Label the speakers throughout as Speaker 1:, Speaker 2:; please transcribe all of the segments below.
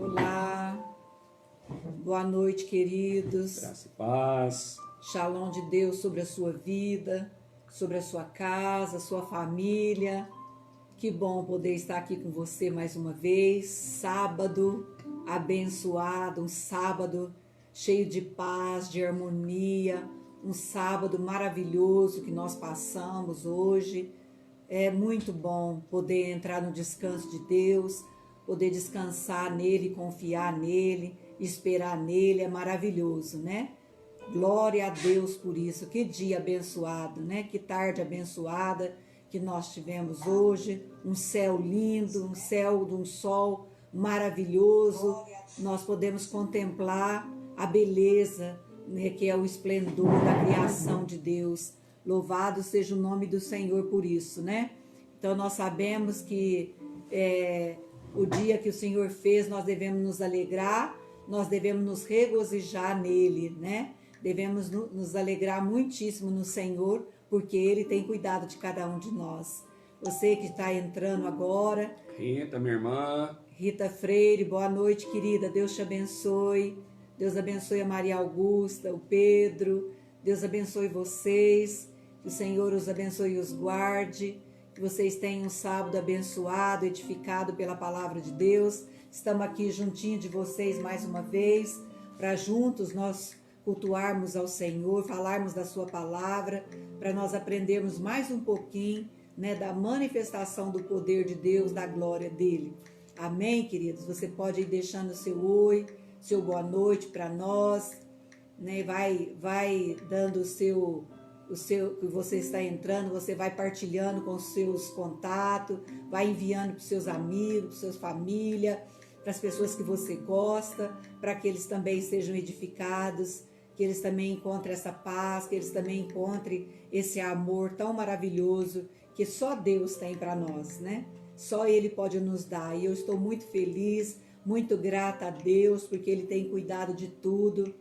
Speaker 1: Olá, boa noite, queridos.
Speaker 2: Graça e paz.
Speaker 1: Shalom de Deus sobre a sua vida, sobre a sua casa, sua família. Que bom poder estar aqui com você mais uma vez. Sábado abençoado, um sábado cheio de paz, de harmonia, um sábado maravilhoso que nós passamos hoje. É muito bom poder entrar no descanso de Deus, poder descansar nele, confiar nele, esperar nele, é maravilhoso, né? Glória a Deus por isso. Que dia abençoado, né? Que tarde abençoada que nós tivemos hoje. Um céu lindo, um céu de um sol maravilhoso. Nós podemos contemplar a beleza, né, que é o esplendor da criação de Deus. Louvado seja o nome do Senhor por isso, né? Então nós sabemos que o dia que o Senhor fez, nós devemos nos alegrar, nós devemos nos regozijar nele, né? Devemos nos alegrar muitíssimo no Senhor, porque Ele tem cuidado de cada um de nós. Você que está entrando agora.
Speaker 2: Rita, minha irmã.
Speaker 1: Rita Freire, boa noite, querida. Deus te abençoe. Deus abençoe a Maria Augusta, o Pedro. Deus abençoe vocês. Que o Senhor os abençoe e os guarde. Que vocês tenham um sábado abençoado, edificado pela palavra de Deus. Estamos aqui juntinho de vocês mais uma vez, para juntos nós cultuarmos ao Senhor, falarmos da sua palavra, para nós aprendermos mais um pouquinho, né, da manifestação do poder de Deus, da glória dele. Amém, queridos? Você pode ir deixando o seu oi, seu boa noite para nós, né? Vai dando o seu que você está entrando, você vai partilhando com os seus contatos, vai enviando para os seus amigos, para suas famílias, para as pessoas que você gosta, para que eles também sejam edificados, que eles também encontrem essa paz, que eles também encontrem esse amor tão maravilhoso que só Deus tem para nós, né? Só Ele pode nos dar. E eu estou muito feliz, muito grata a Deus, porque Ele tem cuidado de tudo.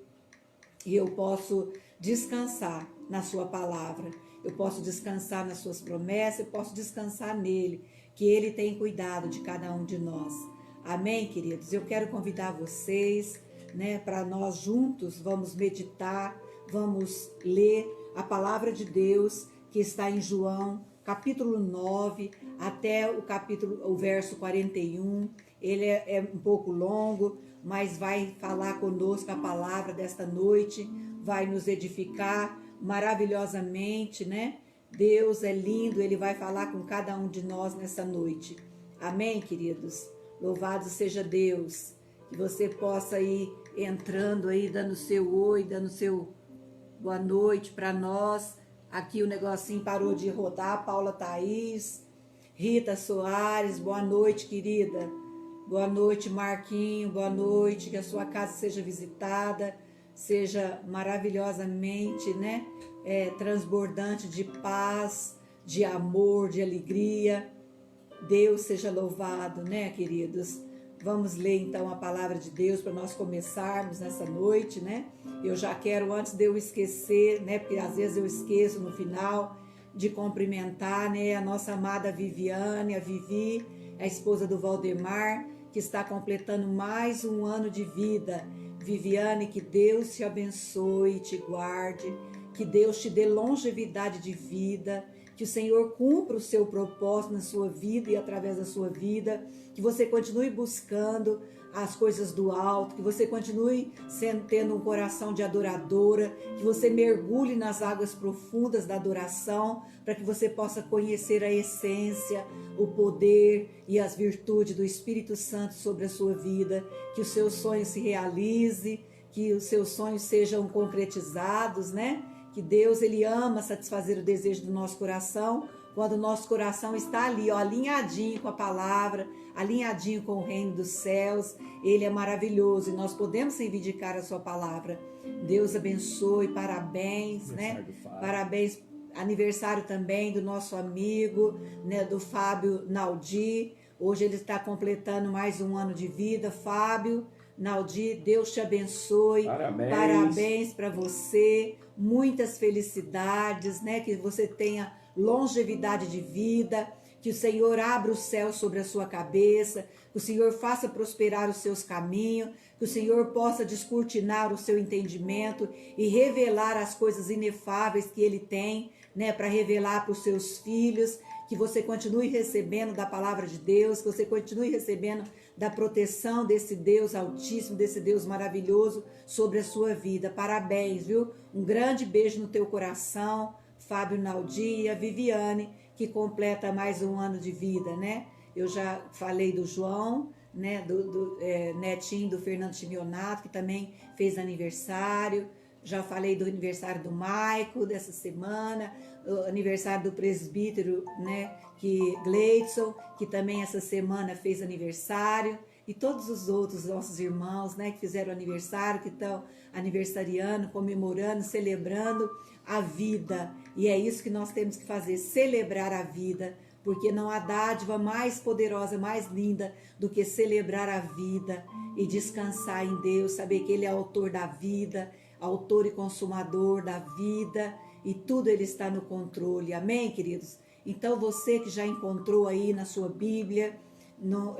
Speaker 1: E eu posso descansar na sua palavra. Eu posso descansar nas suas promessas, eu posso descansar nele, que Ele tem cuidado de cada um de nós. Amém, queridos? Eu quero convidar vocês, né, para nós juntos vamos meditar, vamos ler a palavra de Deus que está em João, capítulo 9, até o verso 41. Ele é um pouco longo, mas vai falar conosco a palavra desta noite, vai nos edificar maravilhosamente, né? Deus é lindo, Ele vai falar com cada um de nós nessa noite. Amém, queridos? Louvado seja Deus. Que você possa ir entrando aí, dando seu oi, dando seu boa noite para nós. Aqui o negocinho parou de rodar. Paula Thaís, Rita Soares, boa noite, querida. Boa noite, Marquinho, boa noite. Que a sua casa seja visitada, seja maravilhosamente, né? Transbordante de paz, de amor, de alegria. Deus seja louvado, né, queridos? Vamos ler então a palavra de Deus para nós começarmos nessa noite, né? Eu já quero, antes de eu esquecer, né? Porque às vezes eu esqueço no final, de cumprimentar, né? A nossa amada Viviane, a Vivi, a esposa do Valdemar, que está completando mais um ano de vida. Viviane, que Deus te abençoe e te guarde, que Deus te dê longevidade de vida, que o Senhor cumpra o seu propósito na sua vida e através da sua vida, que você continue buscando as coisas do alto, que você continue tendo um coração de adoradora, que você mergulhe nas águas profundas da adoração, para que você possa conhecer a essência, o poder e as virtudes do Espírito Santo sobre a sua vida, que os seus sonhos se realizem, que os seus sonhos sejam concretizados, né? Que Deus, Ele ama satisfazer o desejo do nosso coração, quando o nosso coração está ali, ó, alinhadinho com a palavra, alinhadinho com o reino dos céus. Ele é maravilhoso e nós podemos reivindicar a sua palavra. Deus abençoe, parabéns, né? Parabéns, aniversário também do nosso amigo, né, do Fábio Naldi. Hoje ele está completando mais um ano de vida. Fábio Naldi, Deus te abençoe. Parabéns para você. Muitas felicidades, né? Que você tenha longevidade de vida, que o Senhor abra o céu sobre a sua cabeça, que o Senhor faça prosperar os seus caminhos, que o Senhor possa descortinar o seu entendimento e revelar as coisas inefáveis que Ele tem, né, para revelar para os seus filhos, que você continue recebendo da palavra de Deus, que você continue recebendo da proteção desse Deus altíssimo, desse Deus maravilhoso sobre a sua vida. Parabéns, viu? Um grande beijo no teu coração, Fábio Naldi e a Viviane, que completa mais um ano de vida, né? Eu já falei do João, né? Netinho do Fernando Chimionato, que também fez aniversário. Já falei do aniversário do Maico dessa semana, o aniversário do presbítero, né, Gleidson, que também essa semana fez aniversário, e todos os outros nossos irmãos, né, que fizeram aniversário, que estão aniversariando, comemorando, celebrando a vida. E é isso que nós temos que fazer, celebrar a vida, porque não há dádiva mais poderosa, mais linda do que celebrar a vida e descansar em Deus, saber que Ele é autor da vida, autor e consumador da vida, e tudo Ele está no controle. Amém, queridos? Então você que já encontrou aí na sua Bíblia, no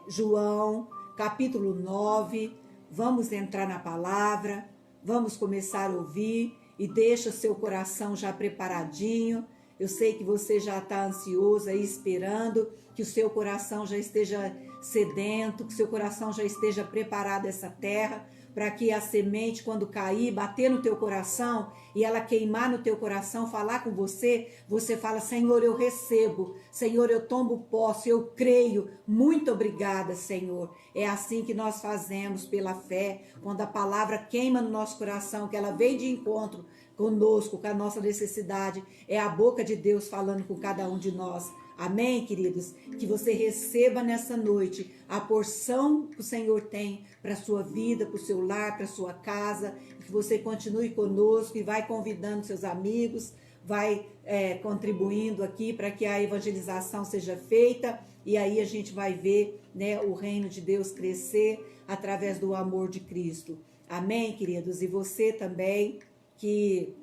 Speaker 1: João, capítulo 9, vamos entrar na palavra, vamos começar a ouvir, e deixa seu coração já preparadinho. Eu sei que você já está ansioso aí, esperando que o seu coração já esteja sedento, que o seu coração já esteja preparado a essa terra, para que a semente, quando cair, bater no teu coração e ela queimar no teu coração, falar com você, você fala: Senhor, eu recebo, Senhor, eu tomo posse, eu creio, muito obrigada, Senhor. É assim que nós fazemos pela fé, quando a palavra queima no nosso coração, que ela vem de encontro conosco, com a nossa necessidade, é a boca de Deus falando com cada um de nós. Amém, queridos? Que você receba nessa noite a porção que o Senhor tem para a sua vida, para o seu lar, para a sua casa, que você continue conosco e vai convidando seus amigos, vai contribuindo aqui para que a evangelização seja feita, e aí a gente vai ver, né, o reino de Deus crescer através do amor de Cristo. Amém, queridos? E você também que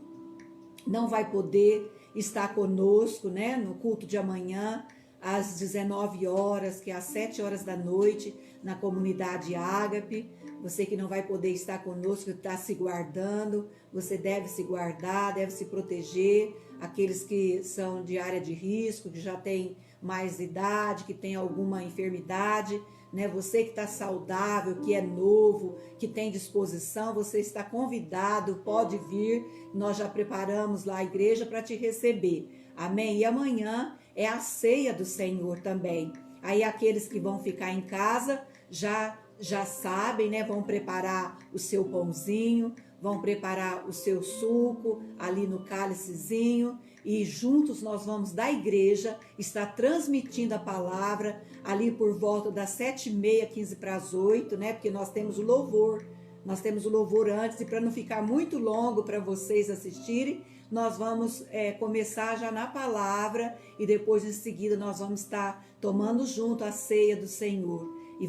Speaker 1: não vai poder estar conosco, né, no culto de amanhã, às 19 horas, que é às 7 horas da noite, na comunidade Ágape. Você que não vai poder estar conosco, está se guardando, você deve se guardar, deve se proteger. Aqueles que são de área de risco, que já tem mais idade, que tem alguma enfermidade, né? Você que está saudável, que é novo, que tem disposição, você está convidado, pode vir. Nós já preparamos lá a igreja para te receber. Amém? E amanhã é a ceia do Senhor também. Aí aqueles que vão ficar em casa já sabem, né? Vão preparar o seu pãozinho, vão preparar o seu suco ali no cálicezinho, e juntos nós vamos da igreja estar transmitindo a palavra ali por volta das 7h30, 15 para as 8, né? Porque nós temos o louvor antes, e para não ficar muito longo para vocês assistirem, nós vamos começar já na palavra, e depois em seguida nós vamos estar tomando junto a ceia do Senhor. E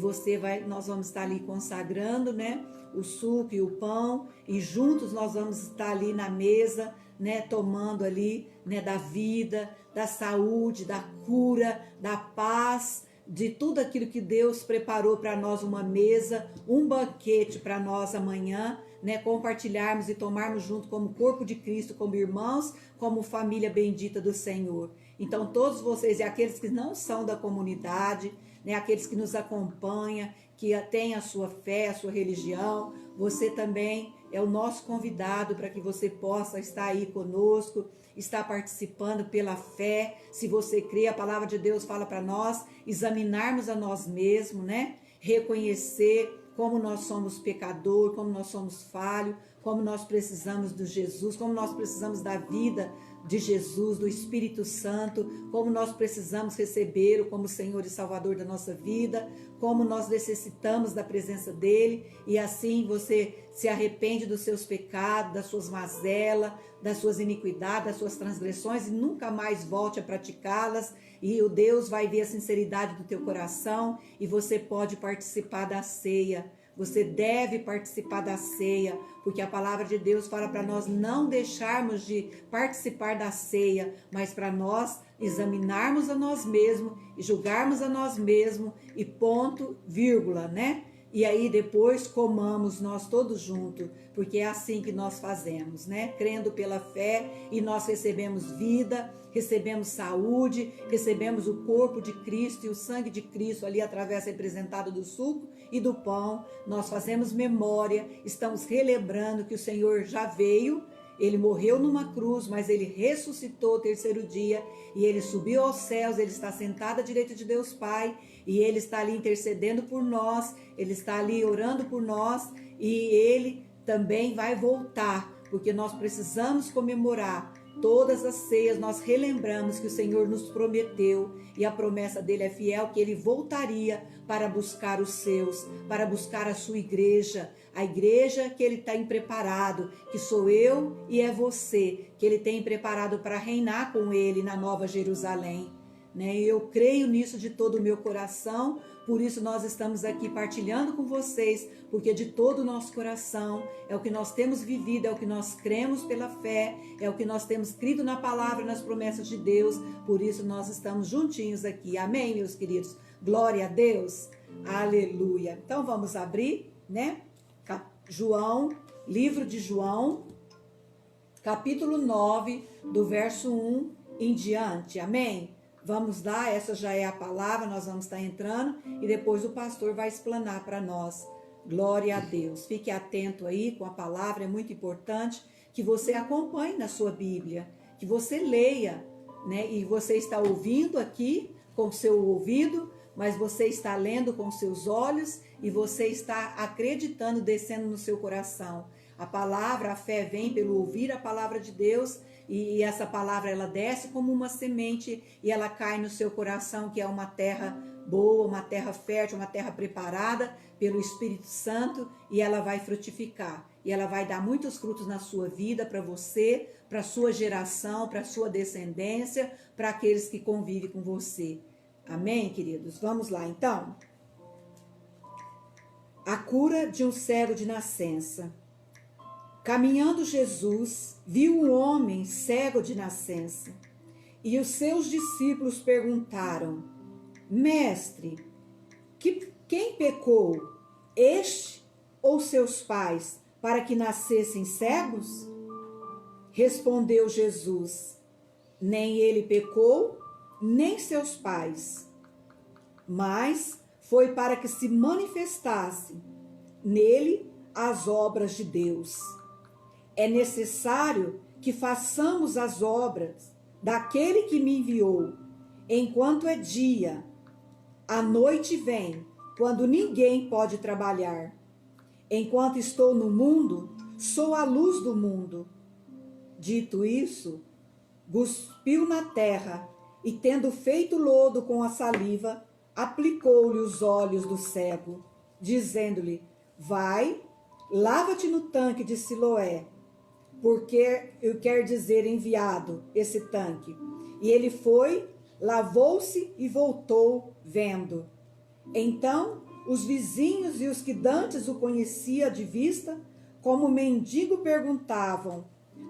Speaker 1: nós vamos estar ali consagrando, né, o suco e o pão, e juntos nós vamos estar ali na mesa, né, tomando ali, né, da vida, da saúde, da cura, da paz, de tudo aquilo que Deus preparou para nós, uma mesa, um banquete para nós amanhã, né, compartilharmos e tomarmos junto como corpo de Cristo, como irmãos, como família bendita do Senhor. Então todos vocês e aqueles que não são da comunidade, né, aqueles que nos acompanham, que têm a sua fé, a sua religião, você também é o nosso convidado para que você possa estar aí conosco, estar participando pela fé. Se você crê, a palavra de Deus fala para nós examinarmos a nós mesmos, né? Reconhecer como nós somos pecadores, como nós somos falhos, como nós precisamos de Jesus, como nós precisamos da vida de Jesus, do Espírito Santo, como nós precisamos recebê-lo como Senhor e Salvador da nossa vida, como nós necessitamos da presença dele. E assim você se arrepende dos seus pecados, das suas mazelas, das suas iniquidades, das suas transgressões, e nunca mais volte a praticá-las, e o Deus vai ver a sinceridade do teu coração, e você pode participar da ceia. Você deve participar da ceia, porque a palavra de Deus fala para nós não deixarmos de participar da ceia, mas para nós examinarmos a nós mesmos e julgarmos a nós mesmos e ponto, vírgula, né? E aí depois comamos nós todos juntos, porque é assim que nós fazemos, né? Crendo pela fé, e nós recebemos vida, recebemos saúde, recebemos o corpo de Cristo e o sangue de Cristo ali através representado do suco e do pão. Nós fazemos memória, estamos relembrando que o Senhor já veio, ele morreu numa cruz, mas ele ressuscitou o terceiro dia e ele subiu aos céus, ele está sentado à direita de Deus Pai e ele está ali intercedendo por nós, ele está ali orando por nós e ele também vai voltar, porque nós precisamos comemorar todas as ceias. Nós relembramos que o Senhor nos prometeu e a promessa dele é fiel, que ele voltaria para buscar os seus, para buscar a sua igreja, a igreja que ele tem preparado, que sou eu e é você, que ele tem preparado para reinar com ele na Nova Jerusalém. Eu creio nisso de todo o meu coração, por isso nós estamos aqui partilhando com vocês, porque de todo o nosso coração é o que nós temos vivido, é o que nós cremos pela fé, é o que nós temos crido na palavra, nas promessas de Deus, por isso nós estamos juntinhos aqui, amém, meus queridos? Glória a Deus, aleluia. Então vamos abrir, João, livro de João, capítulo 9, do verso 1 em diante, amém? Vamos lá, essa já é a palavra, nós vamos estar entrando e depois o pastor vai explanar para nós. Glória a Deus. Fique atento aí com a palavra, é muito importante que você acompanhe na sua Bíblia, que você leia, E você está ouvindo aqui com o seu ouvido, mas você está lendo com seus olhos e você está acreditando, descendo no seu coração. A palavra, a fé vem pelo ouvir a palavra de Deus. E essa palavra ela desce como uma semente e ela cai no seu coração, que é uma terra boa, uma terra fértil, uma terra preparada pelo Espírito Santo, e ela vai frutificar. E ela vai dar muitos frutos na sua vida, para você, para a sua geração, para a sua descendência, para aqueles que convivem com você. Amém, queridos? Vamos lá, então. A cura de um cego de nascença. Caminhando Jesus, viu um homem cego de nascença, e os seus discípulos perguntaram: Mestre, quem pecou, este ou seus pais, para que nascessem cegos? Respondeu Jesus: Nem ele pecou, nem seus pais, mas foi para que se manifestasse nele as obras de Deus. É necessário que façamos as obras daquele que me enviou, enquanto é dia. A noite vem, quando ninguém pode trabalhar. Enquanto estou no mundo, sou a luz do mundo. Dito isso, cuspiu na terra e, tendo feito lodo com a saliva, aplicou-lhe os olhos do cego, dizendo-lhe: Vai, lava-te no tanque de Siloé, porque eu quero dizer enviado, esse tanque. E ele foi, lavou-se e voltou vendo. Então os vizinhos e os que dantes o conhecia de vista, como mendigo, perguntavam: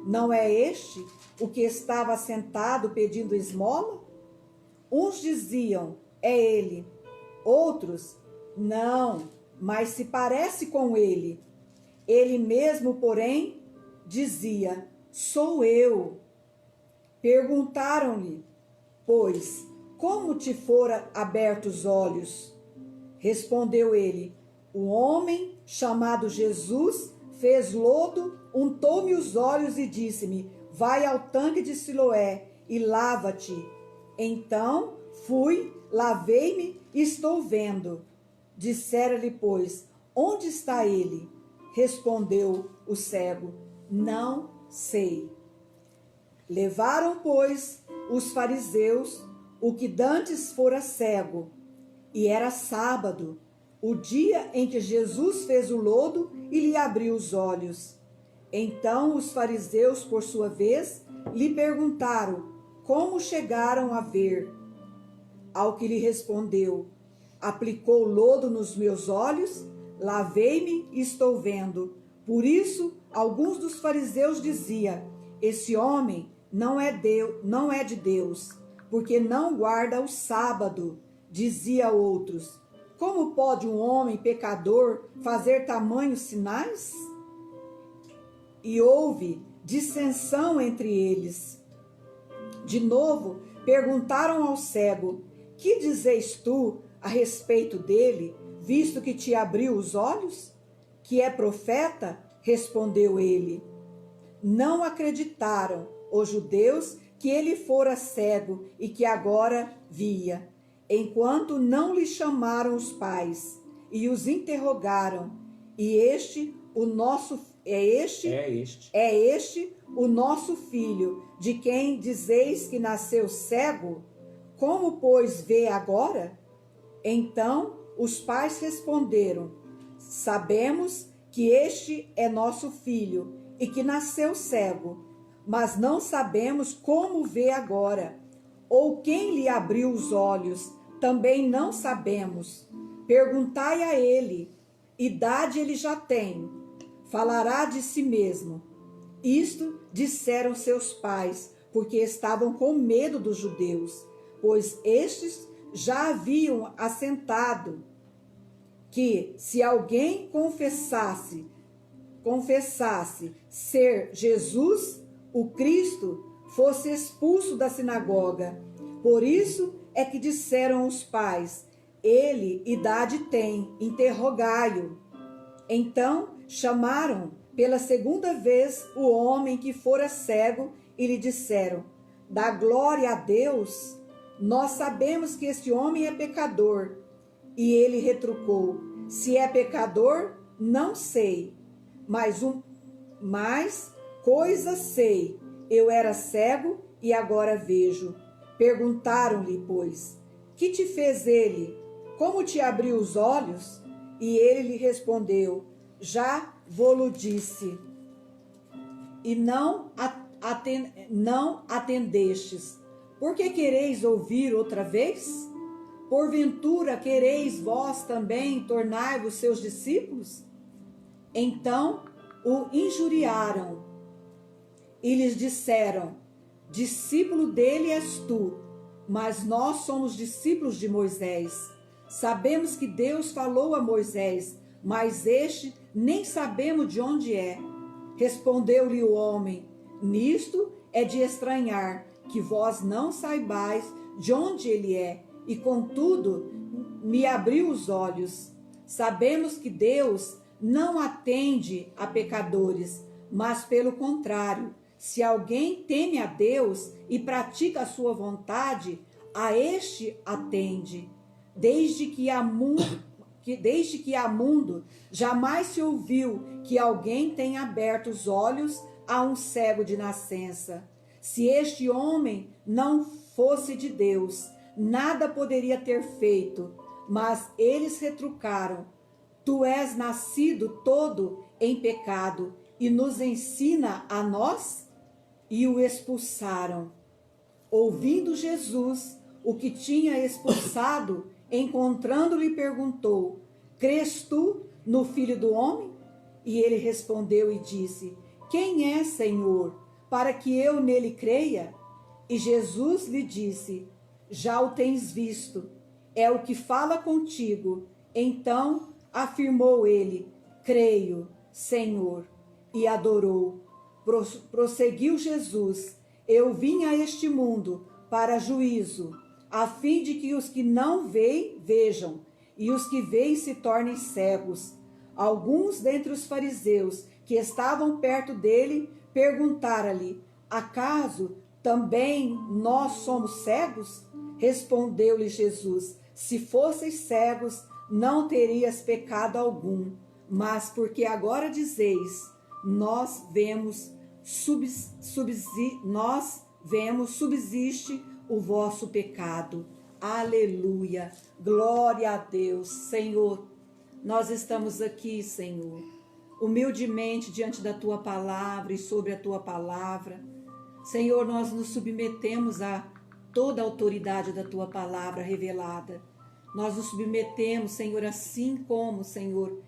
Speaker 1: Não é este o que estava sentado pedindo esmola? Uns diziam: É ele. Outros: Não, mas se parece com ele. Ele mesmo, porém, dizia: Sou eu. Perguntaram-lhe, pois, como te fora abertos os olhos? Respondeu ele: Um homem chamado Jesus fez lodo, untou-me os olhos e disse-me: Vai ao tanque de Siloé e lava-te. Então fui, lavei-me e estou vendo. Disseram-lhe, pois: Onde está ele? Respondeu o cego: Não sei. Levaram, pois, os fariseus o que dantes fora cego, e era sábado, o dia em que Jesus fez o lodo e lhe abriu os olhos. Então os fariseus, por sua vez, lhe perguntaram como chegaram a ver. Ao que lhe respondeu: Aplicou lodo nos meus olhos, lavei-me e estou vendo. Por isso, alguns dos fariseus diziam: esse homem não é de Deus, porque não guarda o sábado. Dizia outros: como pode um homem pecador fazer tamanhos sinais? E houve dissensão entre eles. De novo, perguntaram ao cego: que dizeis tu a respeito dele, visto que te abriu os olhos? Que é profeta? Respondeu ele. Não acreditaram os judeus que ele fora cego e que agora via, enquanto não lhe chamaram os pais e os interrogaram: e este o nosso é este o nosso filho, de quem dizeis que nasceu cego? Como, pois, vê agora? Então os pais responderam: sabemos que este é nosso filho e que nasceu cego, mas não sabemos como vê agora, ou quem lhe abriu os olhos, também não sabemos. Perguntai a ele, idade ele já tem, falará de si mesmo. Isto disseram seus pais, porque estavam com medo dos judeus, pois estes já haviam assentado que, se alguém confessasse ser Jesus, o Cristo, fosse expulso da sinagoga. Por isso é que disseram os pais: ele idade tem, interrogai-o. Então chamaram pela segunda vez o homem que fora cego e lhe disseram: dá glória a Deus, nós sabemos que este homem é pecador. E ele retrucou: se é pecador, não sei, mas coisa sei, eu era cego e agora vejo. Perguntaram-lhe, pois: que te fez ele? Como te abriu os olhos? E ele lhe respondeu: já vô-lo disse, e não atendestes. Por que quereis ouvir outra vez? Porventura quereis vós também tornar-vos seus discípulos? Então o injuriaram e lhes disseram: discípulo dele és tu, mas nós somos discípulos de Moisés. Sabemos que Deus falou a Moisés, mas este nem sabemos de onde é. Respondeu-lhe o homem: nisto é de estranhar que vós não saibais de onde ele é, e contudo me abriu os olhos. Sabemos que Deus não atende a pecadores, mas pelo contrário, se alguém teme a Deus e pratica a sua vontade, a este atende. Desde que há mundo, jamais se ouviu que alguém tenha aberto os olhos a um cego de nascença. Se este homem não fosse de Deus, nada poderia ter feito. Mas eles retrucaram: tu és nascido todo em pecado e nos ensina a nós? E o expulsaram. Ouvindo Jesus o que tinha expulsado, encontrando-lhe, perguntou: crês tu no Filho do Homem? E ele respondeu e disse: quem é, Senhor, para que eu nele creia? E Jesus lhe disse: já o tens visto, é o que fala contigo. Então afirmou ele: creio, Senhor, e adorou. Prosseguiu Jesus: eu vim a este mundo para juízo, a fim de que os que não veem vejam, e os que veem se tornem cegos. Alguns dentre os fariseus que estavam perto dele perguntaram-lhe: acaso também nós somos cegos? Respondeu-lhe Jesus: se fosseis cegos, não terias pecado algum, mas porque agora dizeis: nós vemos, subsiste o vosso pecado. Aleluia, glória a Deus. Senhor, nós estamos aqui, Senhor, humildemente diante da Tua palavra e sobre a Tua palavra. Senhor, nós nos submetemos a toda a autoridade da Tua palavra revelada. Nós nos submetemos, Senhor, assim como, Senhor,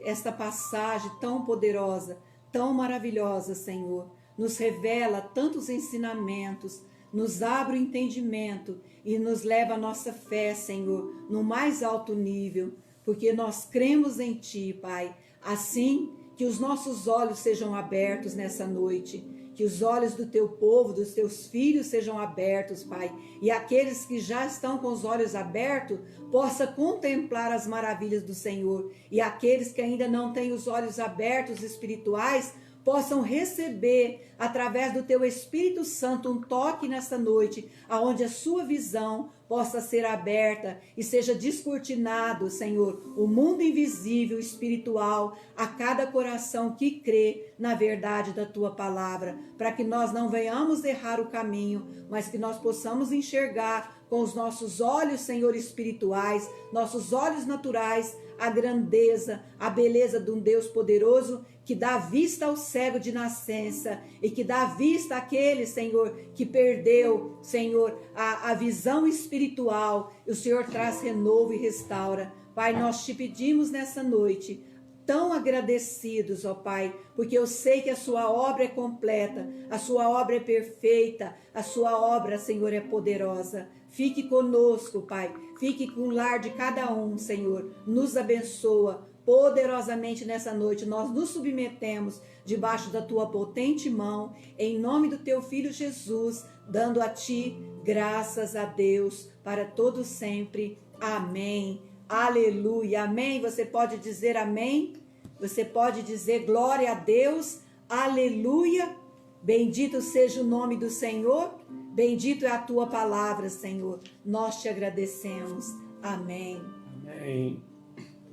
Speaker 1: esta passagem tão poderosa, tão maravilhosa, Senhor. Nos revela tantos ensinamentos, nos abre o entendimento e nos leva a nossa fé, Senhor, no mais alto nível, porque nós cremos em Ti, Pai. Assim, que os nossos olhos sejam abertos nessa noite, que os olhos do Teu povo, dos Teus filhos sejam abertos, Pai, e aqueles que já estão com os olhos abertos, possa contemplar as maravilhas do Senhor, e aqueles que ainda não têm os olhos abertos espirituais, possam receber, através do Teu Espírito Santo, um toque nessa noite, aonde a sua visão possa ser aberta e seja descortinado, Senhor, o mundo invisível, espiritual, a cada coração que crê na verdade da Tua palavra, para que nós não venhamos errar o caminho, mas que nós possamos enxergar com os nossos olhos, Senhor, espirituais, nossos olhos naturais, a grandeza, a beleza de um Deus poderoso que dá vista ao cego de nascença e que dá vista àquele, Senhor, que perdeu, Senhor, a visão espiritual. E o Senhor traz renovo e restaura. Pai, nós te pedimos nessa noite, tão agradecidos, ó Pai, porque eu sei que a sua obra é completa, a sua obra é perfeita, a sua obra, Senhor, é poderosa. Fique conosco, Pai, fique com o lar de cada um, Senhor, nos abençoa poderosamente nessa noite. Nós nos submetemos debaixo da Tua potente mão, em nome do Teu Filho Jesus, dando a Ti graças a Deus para todo sempre. Amém. Aleluia. Amém. Você pode dizer amém? Você pode dizer glória a Deus. Aleluia. Bendito seja o nome do Senhor. Bendito é a Tua palavra, Senhor. Nós te agradecemos. Amém.
Speaker 2: Amém.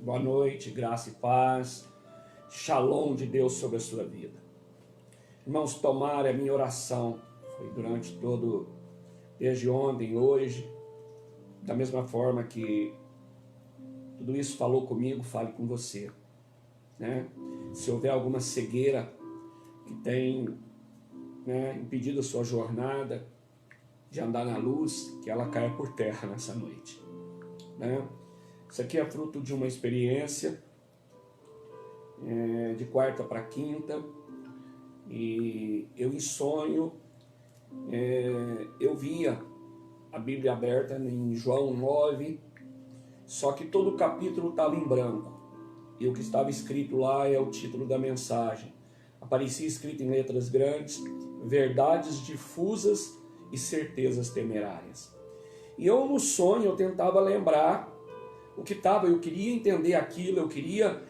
Speaker 2: Boa noite, graça e paz. Shalom de Deus sobre a sua vida. Irmãos, tomara a minha oração. Foi durante desde ontem, hoje, da mesma forma que tudo isso falou comigo, fale com você, né? Se houver alguma cegueira que tem, né, impedido a sua jornada de andar na luz, que ela caia por terra nessa noite, né? Isso aqui é fruto de uma experiência de quarta para quinta, e eu em sonho, eu via a Bíblia aberta em João 9, só que todo o capítulo estava em branco, e o que estava escrito lá é o título da mensagem. Aparecia escrito em letras grandes: verdades difusas e certezas temerárias. E eu no sonho eu tentava lembrar o que estava, eu queria entender aquilo, eu queria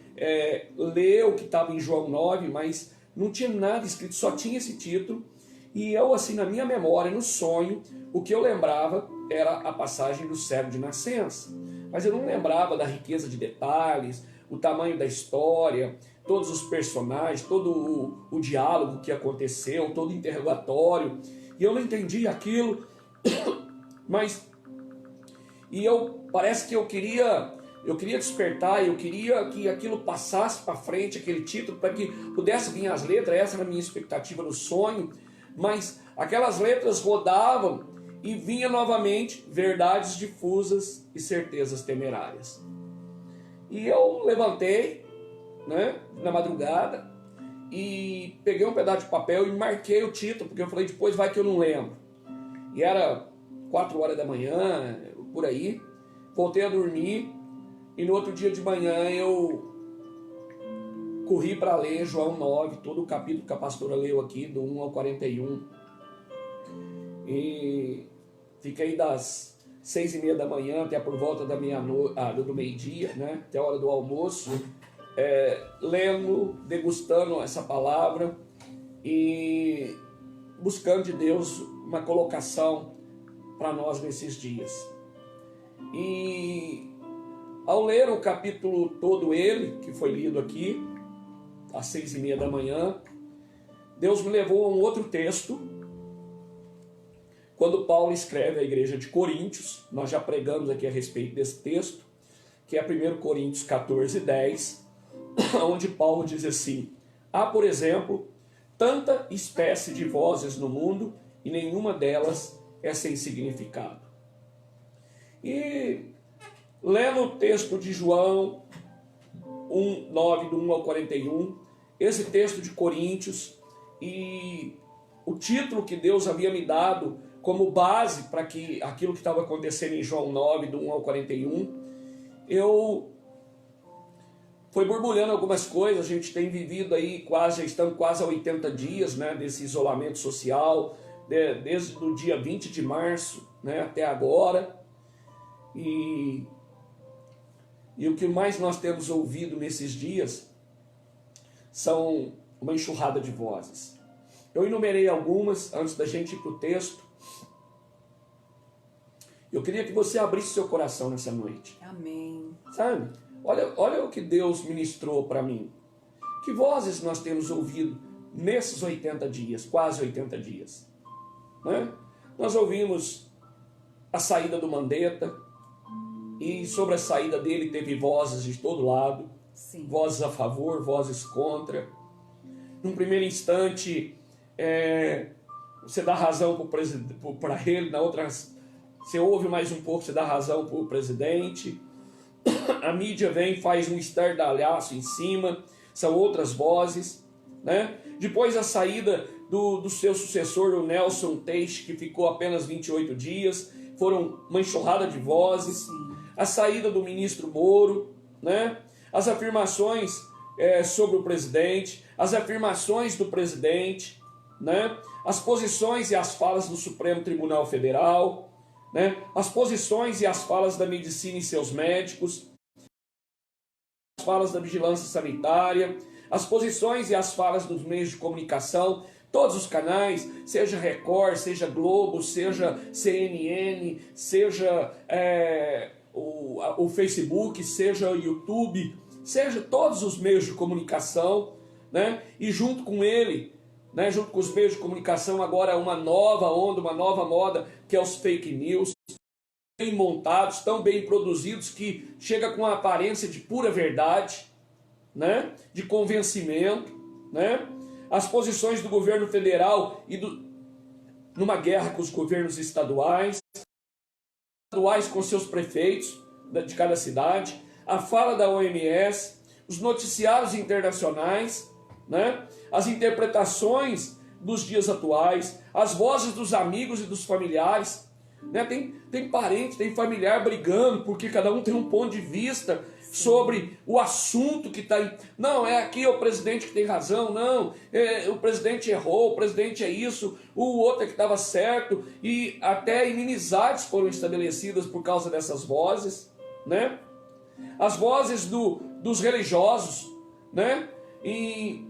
Speaker 2: ler o que estava em João 9, mas não tinha nada escrito, só tinha esse título. E eu, assim, na minha memória, no sonho, o que eu lembrava era a passagem do cego de nascença. Mas eu não lembrava da riqueza de detalhes, o tamanho da história, todos os personagens, todo o diálogo que aconteceu, todo o interrogatório. E eu não entendi aquilo, mas... parece que eu queria despertar, eu queria que aquilo passasse para frente, aquele título, para que pudesse vir as letras. Essa era a minha expectativa no sonho, mas aquelas letras rodavam e vinha novamente verdades difusas e certezas temerárias. E eu levantei, né, na madrugada, e peguei um pedaço de papel e marquei o título, porque eu falei, depois vai que eu não lembro. E era 4 horas da manhã, por aí. Voltei a dormir e no outro dia de manhã eu corri para ler João 9, todo o capítulo que a pastora leu aqui, do 1 ao 41. E fiquei das 6h30 da manhã até por volta do meio-dia, né, até a hora do almoço, lendo, degustando essa palavra e buscando de Deus uma colocação para nós nesses dias. E ao ler o capítulo todo ele, que foi lido aqui, às 6h30 da manhã, Deus me levou a um outro texto, quando Paulo escreve à igreja de Coríntios. Nós já pregamos aqui a respeito desse texto, que é 1 Coríntios 14:10, onde Paulo diz assim: há, por exemplo, tanta espécie de vozes no mundo, e nenhuma delas é sem significado. E lendo o texto de João, 9, do 1 ao 41, esse texto de Coríntios, e o título que Deus havia me dado como base para que aquilo que estava acontecendo em João 9, do 1 ao 41, eu foi borbulhando algumas coisas. A gente tem vivido aí estamos quase a 80 dias, né, desse isolamento social, desde o dia 20 de março, né, até agora. E o que mais nós temos ouvido nesses dias são uma enxurrada de vozes. Eu enumerei algumas antes da gente ir para o texto. Eu queria que você abrisse seu coração nessa noite.
Speaker 1: Amém.
Speaker 2: Sabe? Olha o que Deus ministrou para mim. Que vozes nós temos ouvido nesses 80 dias, quase 80 dias. Né? Nós ouvimos a saída do Mandetta, e sobre a saída dele teve vozes de todo lado.
Speaker 1: Sim. Vozes
Speaker 2: a favor, vozes contra. Num primeiro instante, você dá razão para ele, na outra você ouve mais um pouco, você dá razão para o presidente. A mídia vem, faz um estardalhaço em cima, são outras vozes, né? Depois a saída do seu sucessor, o Nelson Teixe, que ficou apenas 28 dias, foram uma enxurrada de vozes.
Speaker 1: Sim.
Speaker 2: A saída do ministro Moro, né? As afirmações sobre o presidente, as afirmações do presidente, né? As posições e as falas do Supremo Tribunal Federal, né? As posições e as falas da medicina e seus médicos, as falas da vigilância sanitária, as posições e as falas dos meios de comunicação, todos os canais, seja Record, seja Globo, seja CNN, seja o Facebook, seja o YouTube, seja todos os meios de comunicação, né? E junto com ele, né, junto com os meios de comunicação, agora uma nova onda, uma nova moda, que é os fake news, bem montados, tão bem produzidos, que chega com a aparência de pura verdade, né? De convencimento, né? As posições do governo federal numa guerra com os governos estaduais com seus prefeitos de cada cidade, a fala da OMS, os noticiários internacionais, né? As interpretações dos dias atuais, as vozes dos amigos e dos familiares, né? Tem parente, tem familiar brigando, porque cada um tem um ponto de vista sobre o assunto que está aí. Não, aqui é o presidente que tem razão, não, o presidente errou, o presidente é isso, o outro é que estava certo, e até inimizades foram estabelecidas por causa dessas vozes, né? As vozes dos religiosos, né? E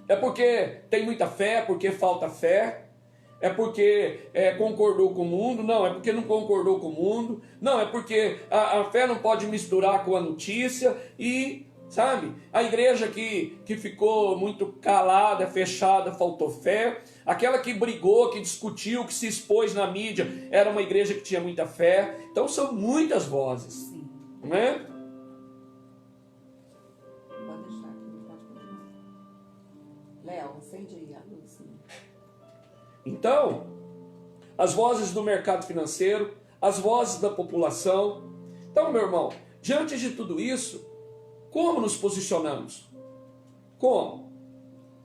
Speaker 2: é porque tem muita fé, é porque falta fé, é porque concordou com o mundo, não, é porque não concordou com o mundo, não, é porque a fé não pode misturar com a notícia, e, sabe, a igreja que ficou muito calada, fechada, faltou fé, aquela que brigou, que discutiu, que se expôs na mídia, era uma igreja que tinha muita fé. Então são muitas vozes.
Speaker 1: Sim.
Speaker 2: Não é?
Speaker 1: Pode deixar aqui, pode continuar. Léo, acende aí a luz.
Speaker 2: Então, as vozes do mercado financeiro, as vozes da população. Então, meu irmão, diante de tudo isso, como nos posicionamos? Como?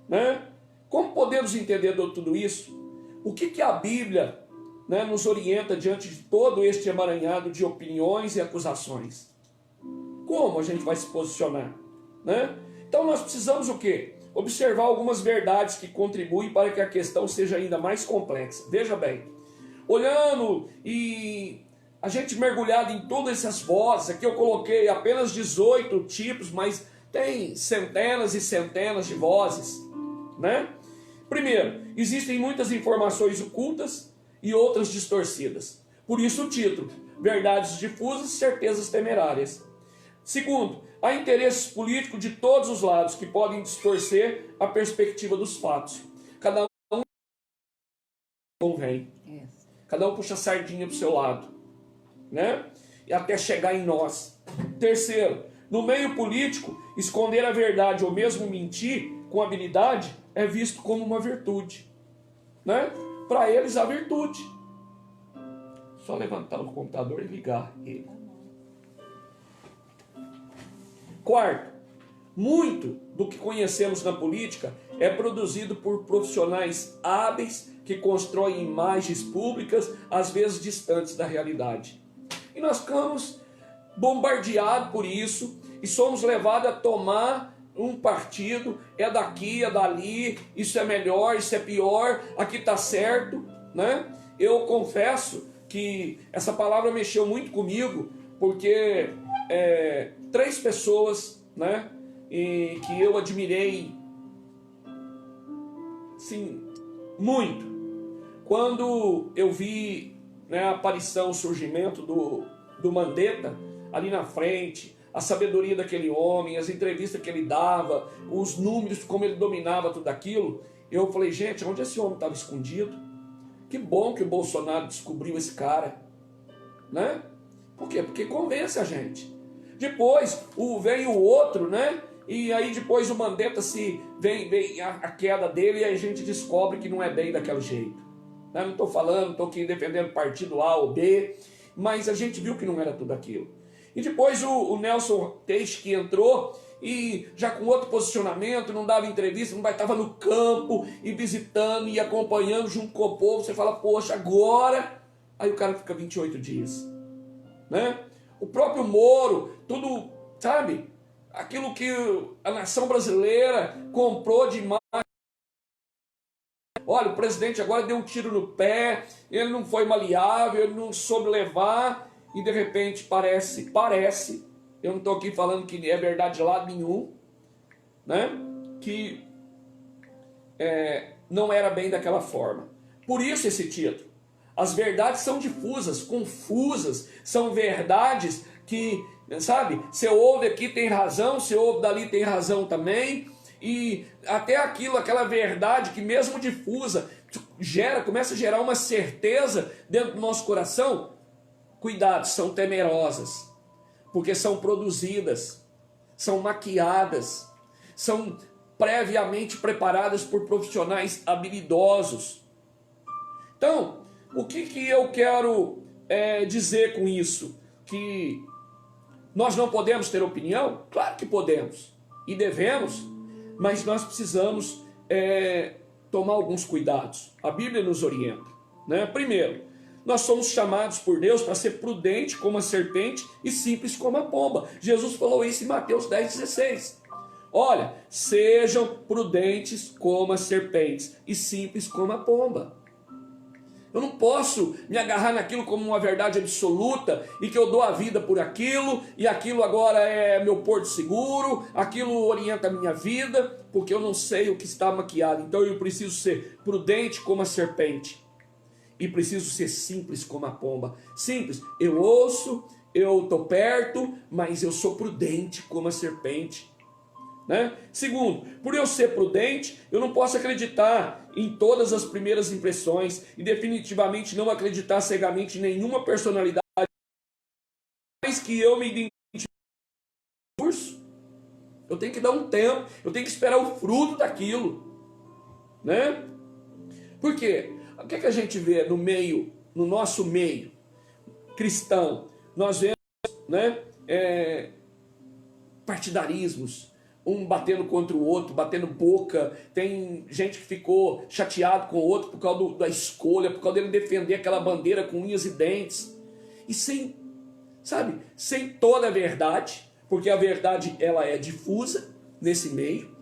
Speaker 2: Né? Como podemos entender tudo isso? O que a Bíblia, né, nos orienta diante de todo este emaranhado de opiniões e acusações? Como a gente vai se posicionar? Né? Então nós precisamos o quê? Observar algumas verdades que contribuem para que a questão seja ainda mais complexa. Veja bem, olhando e a gente mergulhado em todas essas vozes, aqui eu coloquei apenas 18 tipos, mas tem centenas e centenas de vozes, né? Primeiro, existem muitas informações ocultas e outras distorcidas. Por isso o título, Verdades difusas, certezas temerárias. Segundo, há interesses políticos de todos os lados que podem distorcer a perspectiva dos fatos. Cada um convém. Cada um puxa a sardinha para o seu lado, né? E até chegar em nós. Terceiro, no meio político, esconder a verdade ou mesmo mentir com habilidade é visto como uma virtude, né? Para eles, a virtude. Só levantar o computador e ligar ele. Quarto, muito do que conhecemos na política é produzido por profissionais hábeis que constroem imagens públicas, às vezes distantes da realidade. E nós ficamos bombardeados por isso e somos levados a tomar um partido, é daqui, é dali, isso é melhor, isso é pior, aqui está certo, né? Eu confesso que essa palavra mexeu muito comigo, porque 3 pessoas, né, e que eu admirei, sim, muito, quando eu vi, né, a aparição, o surgimento do Mandetta ali na frente, a sabedoria daquele homem, as entrevistas que ele dava, os números, como ele dominava tudo aquilo, eu falei, gente, onde esse homem estava escondido? Que bom que o Bolsonaro descobriu esse cara, né? Por quê? Porque convence a gente. Depois vem o outro, né? E aí depois o Mandetta vem a queda dele e a gente descobre que não é bem daquele jeito. Né? Não estou falando, não estou aqui defendendo partido A ou B, mas a gente viu que não era tudo aquilo. E depois o Nelson Teixe que entrou e já com outro posicionamento, não dava entrevista, não estava no campo e visitando e acompanhando junto com o povo. Você fala, poxa, agora... Aí o cara fica 28 dias. Né? O próprio Moro, tudo, sabe? Aquilo que a nação brasileira comprou demais. Olha, o presidente agora deu um tiro no pé, ele não foi maleável, ele não soube levar, e de repente parece, eu não estou aqui falando que é verdade de lado nenhum, né? Que não era bem daquela forma. Por isso esse título. As verdades são difusas, confusas, são verdades que, sabe, você ouve aqui tem razão, você ouve dali tem razão também, e até aquela verdade que mesmo difusa, começa a gerar uma certeza dentro do nosso coração. Cuidado, são temerosas, porque são produzidas, são maquiadas, são previamente preparadas por profissionais habilidosos. Então, o que eu quero dizer com isso? Que nós não podemos ter opinião? Claro que podemos e devemos, mas nós precisamos tomar alguns cuidados. A Bíblia nos orienta, né? Primeiro, nós somos chamados por Deus para ser prudente como a serpente e simples como a pomba. Jesus falou isso em Mateus 10,16. Olha, sejam prudentes como as serpentes e simples como a pomba. Eu não posso me agarrar naquilo como uma verdade absoluta e que eu dou a vida por aquilo e aquilo agora é meu porto seguro, aquilo orienta a minha vida, porque eu não sei o que está maquiado. Então eu preciso ser prudente como a serpente e preciso ser simples como a pomba. Simples, eu ouço, eu estou perto, mas eu sou prudente como a serpente. Né? Segundo, por eu ser prudente, eu não posso acreditar em todas as primeiras impressões e definitivamente não acreditar cegamente em nenhuma personalidade, mas que eu me identifique com o curso. Eu tenho que dar um tempo, eu tenho que esperar o fruto daquilo, né? Por quê? O que a gente vê no nosso meio cristão? Nós vemos, né, partidarismos, um batendo contra o outro, batendo boca. Tem gente que ficou chateado com o outro por causa da escolha, por causa dele defender aquela bandeira com unhas e dentes. E sem toda a verdade, porque a verdade ela é difusa nesse meio.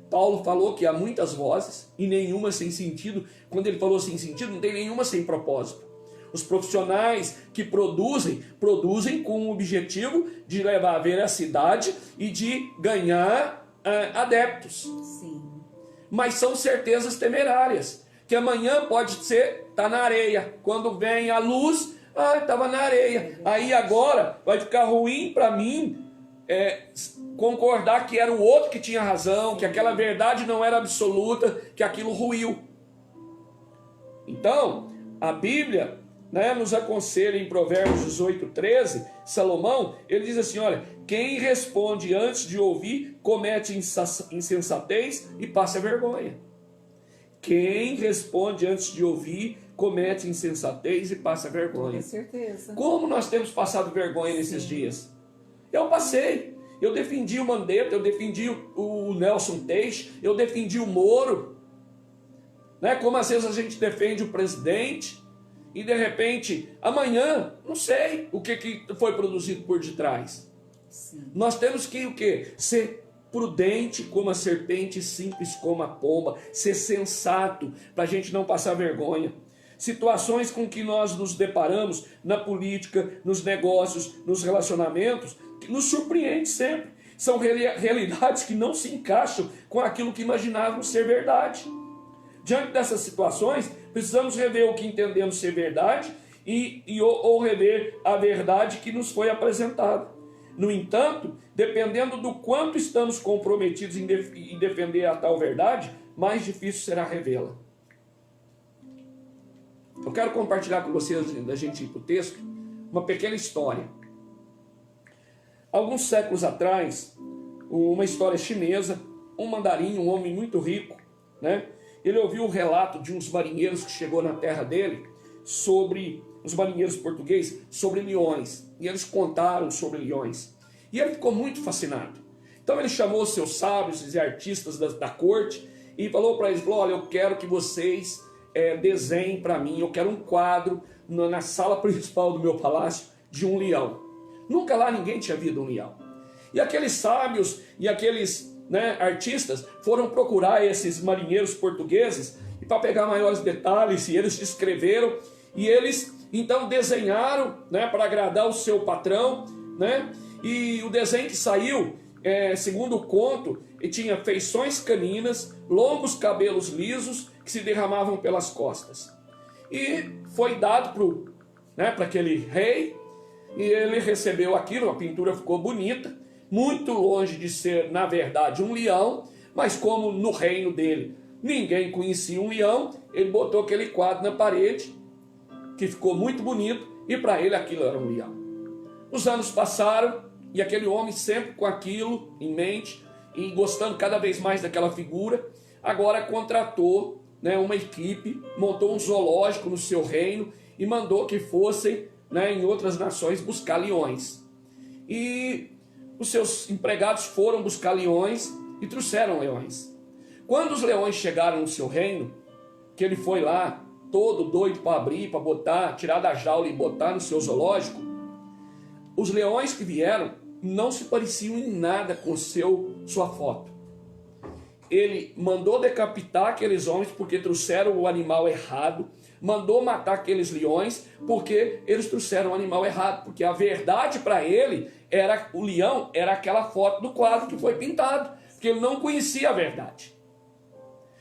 Speaker 2: Paulo falou que há muitas vozes e nenhuma sem sentido. Quando ele falou sem sentido, não tem nenhuma sem propósito. Os profissionais que produzem com o objetivo de levar a veracidade e de ganhar adeptos.
Speaker 1: Sim.
Speaker 2: Mas são certezas temerárias, que amanhã pode ser, tá na areia. Quando vem a luz, estava na areia. Aí agora vai ficar ruim para mim concordar que era o outro que tinha razão, que aquela verdade não era absoluta, que aquilo ruiu. Então, a Bíblia, né, nos aconselha em Provérbios 18:13, Salomão, ele diz assim, olha, quem responde antes de ouvir comete insensatez e passa vergonha. Quem responde antes de ouvir comete insensatez e passa vergonha.
Speaker 1: Com certeza.
Speaker 2: Como nós temos passado vergonha nesses dias? Eu passei. Eu defendi o Mandetta, eu defendi o Nelson Teich, eu defendi o Moro. Né? Como às vezes a gente defende o presidente e de repente, amanhã, não sei o que foi produzido por detrás.
Speaker 1: Sim.
Speaker 2: Nós temos que o quê? Ser prudente como a serpente, simples como a pomba, ser sensato para a gente não passar vergonha. Situações com que nós nos deparamos na política, nos negócios, nos relacionamentos, que nos surpreende sempre. São realidades que não se encaixam com aquilo que imaginávamos ser verdade. Diante dessas situações, precisamos rever o que entendemos ser verdade ou rever a verdade que nos foi apresentada. No entanto, dependendo do quanto estamos comprometidos em defender a tal verdade, mais difícil será revê-la. Eu quero compartilhar com vocês, da gente ir para o texto, uma pequena história. Alguns séculos atrás, uma história chinesa, um mandarim, um homem muito rico, né? Ele ouviu o relato de uns marinheiros que chegou na terra dele, sobre os marinheiros portugueses, sobre leões. E eles contaram sobre leões. E ele ficou muito fascinado. Então ele chamou os seus sábios e artistas da corte e falou para eles, olha, eu quero que vocês desenhem para mim, eu quero um quadro na sala principal do meu palácio de um leão. Nunca lá ninguém tinha visto um leão. E aqueles sábios e aqueles artistas foram procurar esses marinheiros portugueses e para pegar maiores detalhes, e eles descreveram, e eles então desenharam, para agradar o seu patrão, e o desenho que saiu, segundo o conto, ele tinha feições caninas, longos cabelos lisos que se derramavam pelas costas. E foi dado para aquele rei, e ele recebeu aquilo, a pintura ficou bonita, muito longe de ser, na verdade, um leão, mas como no reino dele ninguém conhecia um leão, ele botou aquele quadro na parede, que ficou muito bonito, e para ele aquilo era um leão. Os anos passaram, e aquele homem sempre com aquilo em mente, e gostando cada vez mais daquela figura, agora contratou uma equipe, montou um zoológico no seu reino, e mandou que fossem em outras nações buscar leões. E os seus empregados foram buscar leões e trouxeram leões. Quando os leões chegaram no seu reino, que ele foi lá, todo doido para abrir, para botar, tirar da jaula e botar no seu zoológico, os leões que vieram não se pareciam em nada com sua foto. Ele mandou decapitar aqueles homens porque trouxeram o animal errado, mandou matar aqueles leões porque eles trouxeram o animal errado, porque a verdade para ele era, o leão era aquela foto do quadro que foi pintado, porque ele não conhecia a verdade.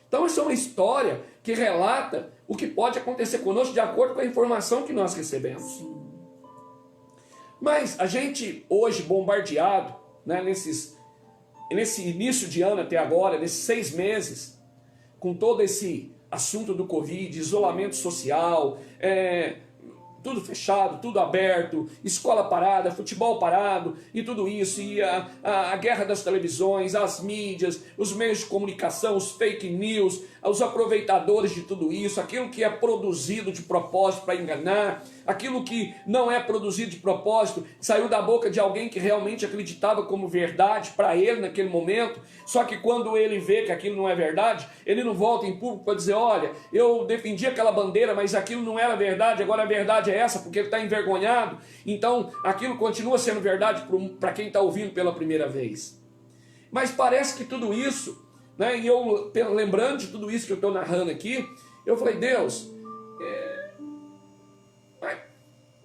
Speaker 2: Então isso é uma história que relata o que pode acontecer conosco de acordo com a informação que nós recebemos. Mas a gente hoje bombardeado, nesse início de ano até agora, nesses 6 meses, com todo esse assunto do Covid, isolamento social, tudo fechado, tudo aberto, escola parada, futebol parado e tudo isso, e a guerra das televisões, as mídias, os meios de comunicação, os fake news, os aproveitadores de tudo isso, aquilo que é produzido de propósito para enganar, aquilo que não é produzido de propósito, saiu da boca de alguém que realmente acreditava como verdade para ele naquele momento, só que quando ele vê que aquilo não é verdade, ele não volta em público para dizer, olha, eu defendi aquela bandeira, mas aquilo não era verdade, agora a verdade é essa, porque ele está envergonhado, então aquilo continua sendo verdade para quem está ouvindo pela primeira vez. Mas parece que tudo isso, e eu lembrando de tudo isso que eu estou narrando aqui, eu falei, Deus,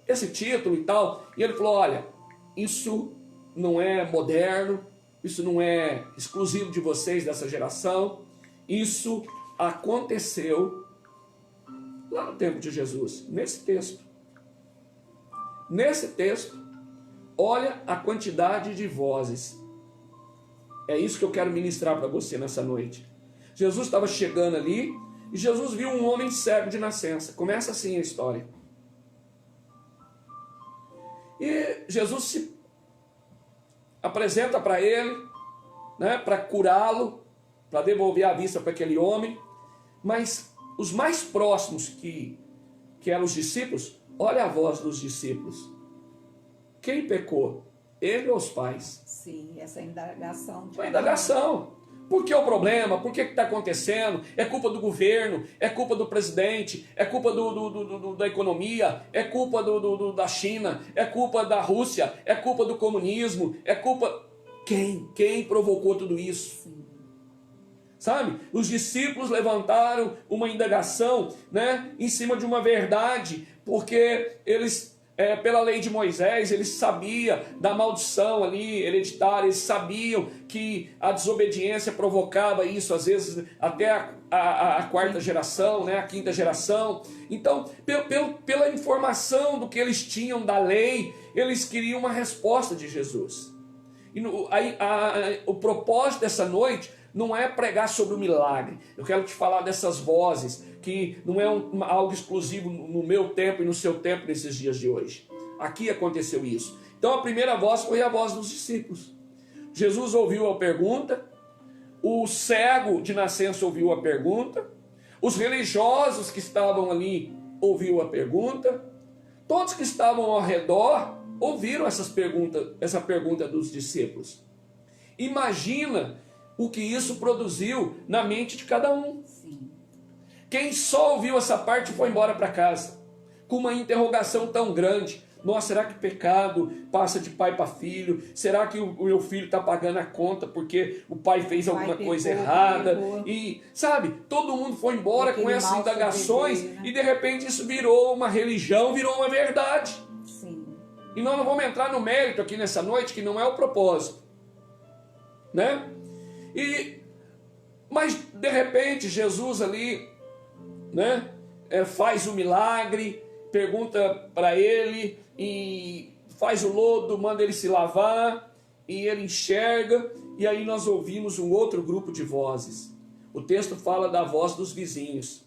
Speaker 2: esse título e tal, e ele falou, olha, isso não é moderno, isso não é exclusivo de vocês dessa geração, isso aconteceu lá no tempo de Jesus, nesse texto. Nesse texto, olha a quantidade de vozes. É isso que eu quero ministrar para você nessa noite. Jesus estava chegando ali e Jesus viu um homem cego de nascença. Começa assim a história. E Jesus se apresenta para ele, para curá-lo, para devolver a vista para aquele homem. Mas os mais próximos que eram os discípulos, olha a voz dos discípulos. Quem pecou? Ele ou os pais?
Speaker 1: Sim, Essa indagação.
Speaker 2: Uma indagação. Por que o problema? Por que está acontecendo? É culpa do governo? É culpa do presidente? É culpa da economia? É culpa da China? É culpa da Rússia? É culpa do comunismo? É culpa... Quem? Quem provocou tudo isso?
Speaker 1: Sim.
Speaker 2: Sabe? Os discípulos levantaram uma indagação, né, em cima de uma verdade, porque eles... pela lei de Moisés, eles sabiam da maldição ali hereditária, eles sabiam que a desobediência provocava isso, às vezes até a quarta geração, né, a quinta geração. Então, pela informação do que eles tinham da lei, eles queriam uma resposta de Jesus. E o propósito dessa noite não é pregar sobre o milagre. Eu quero te falar dessas vozes, que não é algo exclusivo no meu tempo e no seu tempo nesses dias de hoje. Aqui aconteceu isso. Então a primeira voz foi a voz dos discípulos. Jesus ouviu a pergunta, o cego de nascença ouviu a pergunta, os religiosos que estavam ali ouviu a pergunta, todos que estavam ao redor ouviram essa pergunta dos discípulos. Imagina o que isso produziu na mente de cada um.
Speaker 1: Sim.
Speaker 2: Quem só ouviu essa parte foi embora para casa, com uma interrogação tão grande. Nossa, será que pecado passa de pai para filho? Será que o meu filho está pagando a conta porque o pai fez alguma coisa errada? E, sabe, todo mundo foi embora com essas indagações, né? E de repente isso virou uma religião, virou uma verdade.
Speaker 1: Sim.
Speaker 2: E nós não vamos entrar no mérito aqui nessa noite, que não é o propósito, né? Mas de repente Jesus ali, né, faz o milagre, pergunta para ele e faz o lodo, manda ele se lavar e ele enxerga. E aí nós ouvimos um outro grupo de vozes. O texto fala da voz dos vizinhos,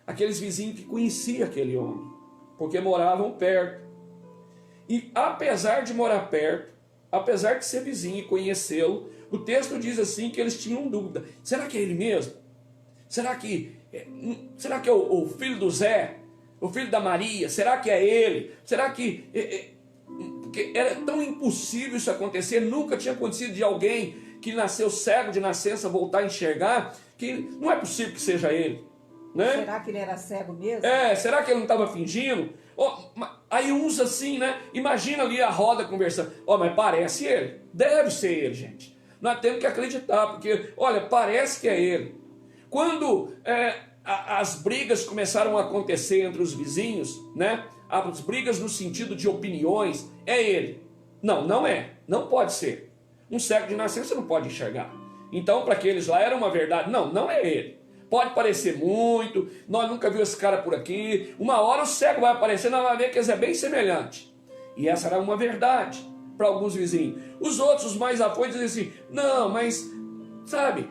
Speaker 2: aqueles vizinhos que conheciam aquele homem, porque moravam perto. E apesar de morar perto, apesar de ser vizinho e conhecê-lo, o texto diz assim que eles tinham dúvida. Será que é ele mesmo? Será que é o filho do Zé? O filho da Maria? Será que é ele? Será que... Porque era tão impossível isso acontecer, nunca tinha acontecido de alguém que nasceu cego de nascença voltar a enxergar, que não é possível que seja ele. Né?
Speaker 1: Será que ele era cego mesmo?
Speaker 2: Será que ele não estava fingindo? Aí uns assim, né? Imagina ali a roda conversando. Mas parece ele. Deve ser ele, gente. Nós temos que acreditar, porque, olha, parece que é ele. Quando as brigas começaram a acontecer entre os vizinhos, né? As brigas no sentido de opiniões, é ele. Não, não é. Não pode ser. Um cego de nascença não pode enxergar. Então, para aqueles lá era uma verdade. Não, não é ele. Pode parecer muito, nós nunca vimos esse cara por aqui. Uma hora o cego vai aparecer, nós vamos ver que ele é bem semelhante. E essa era uma verdade para alguns vizinhos. Os outros, os mais afoitos, dizem assim, não, mas, sabe,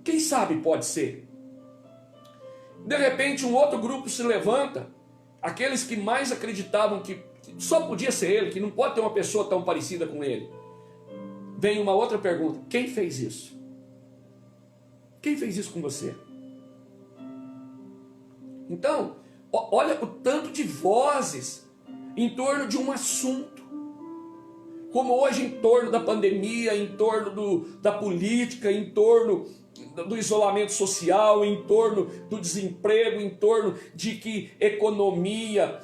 Speaker 2: quem sabe pode ser. De repente um outro grupo se levanta, aqueles que mais acreditavam que só podia ser ele, que não pode ter uma pessoa tão parecida com ele. Vem uma outra pergunta, quem fez isso? Quem fez isso com você? Então, olha o tanto de vozes em torno de um assunto. Como hoje em torno da pandemia, em torno da política, em torno do isolamento social, em torno do desemprego, em torno de que economia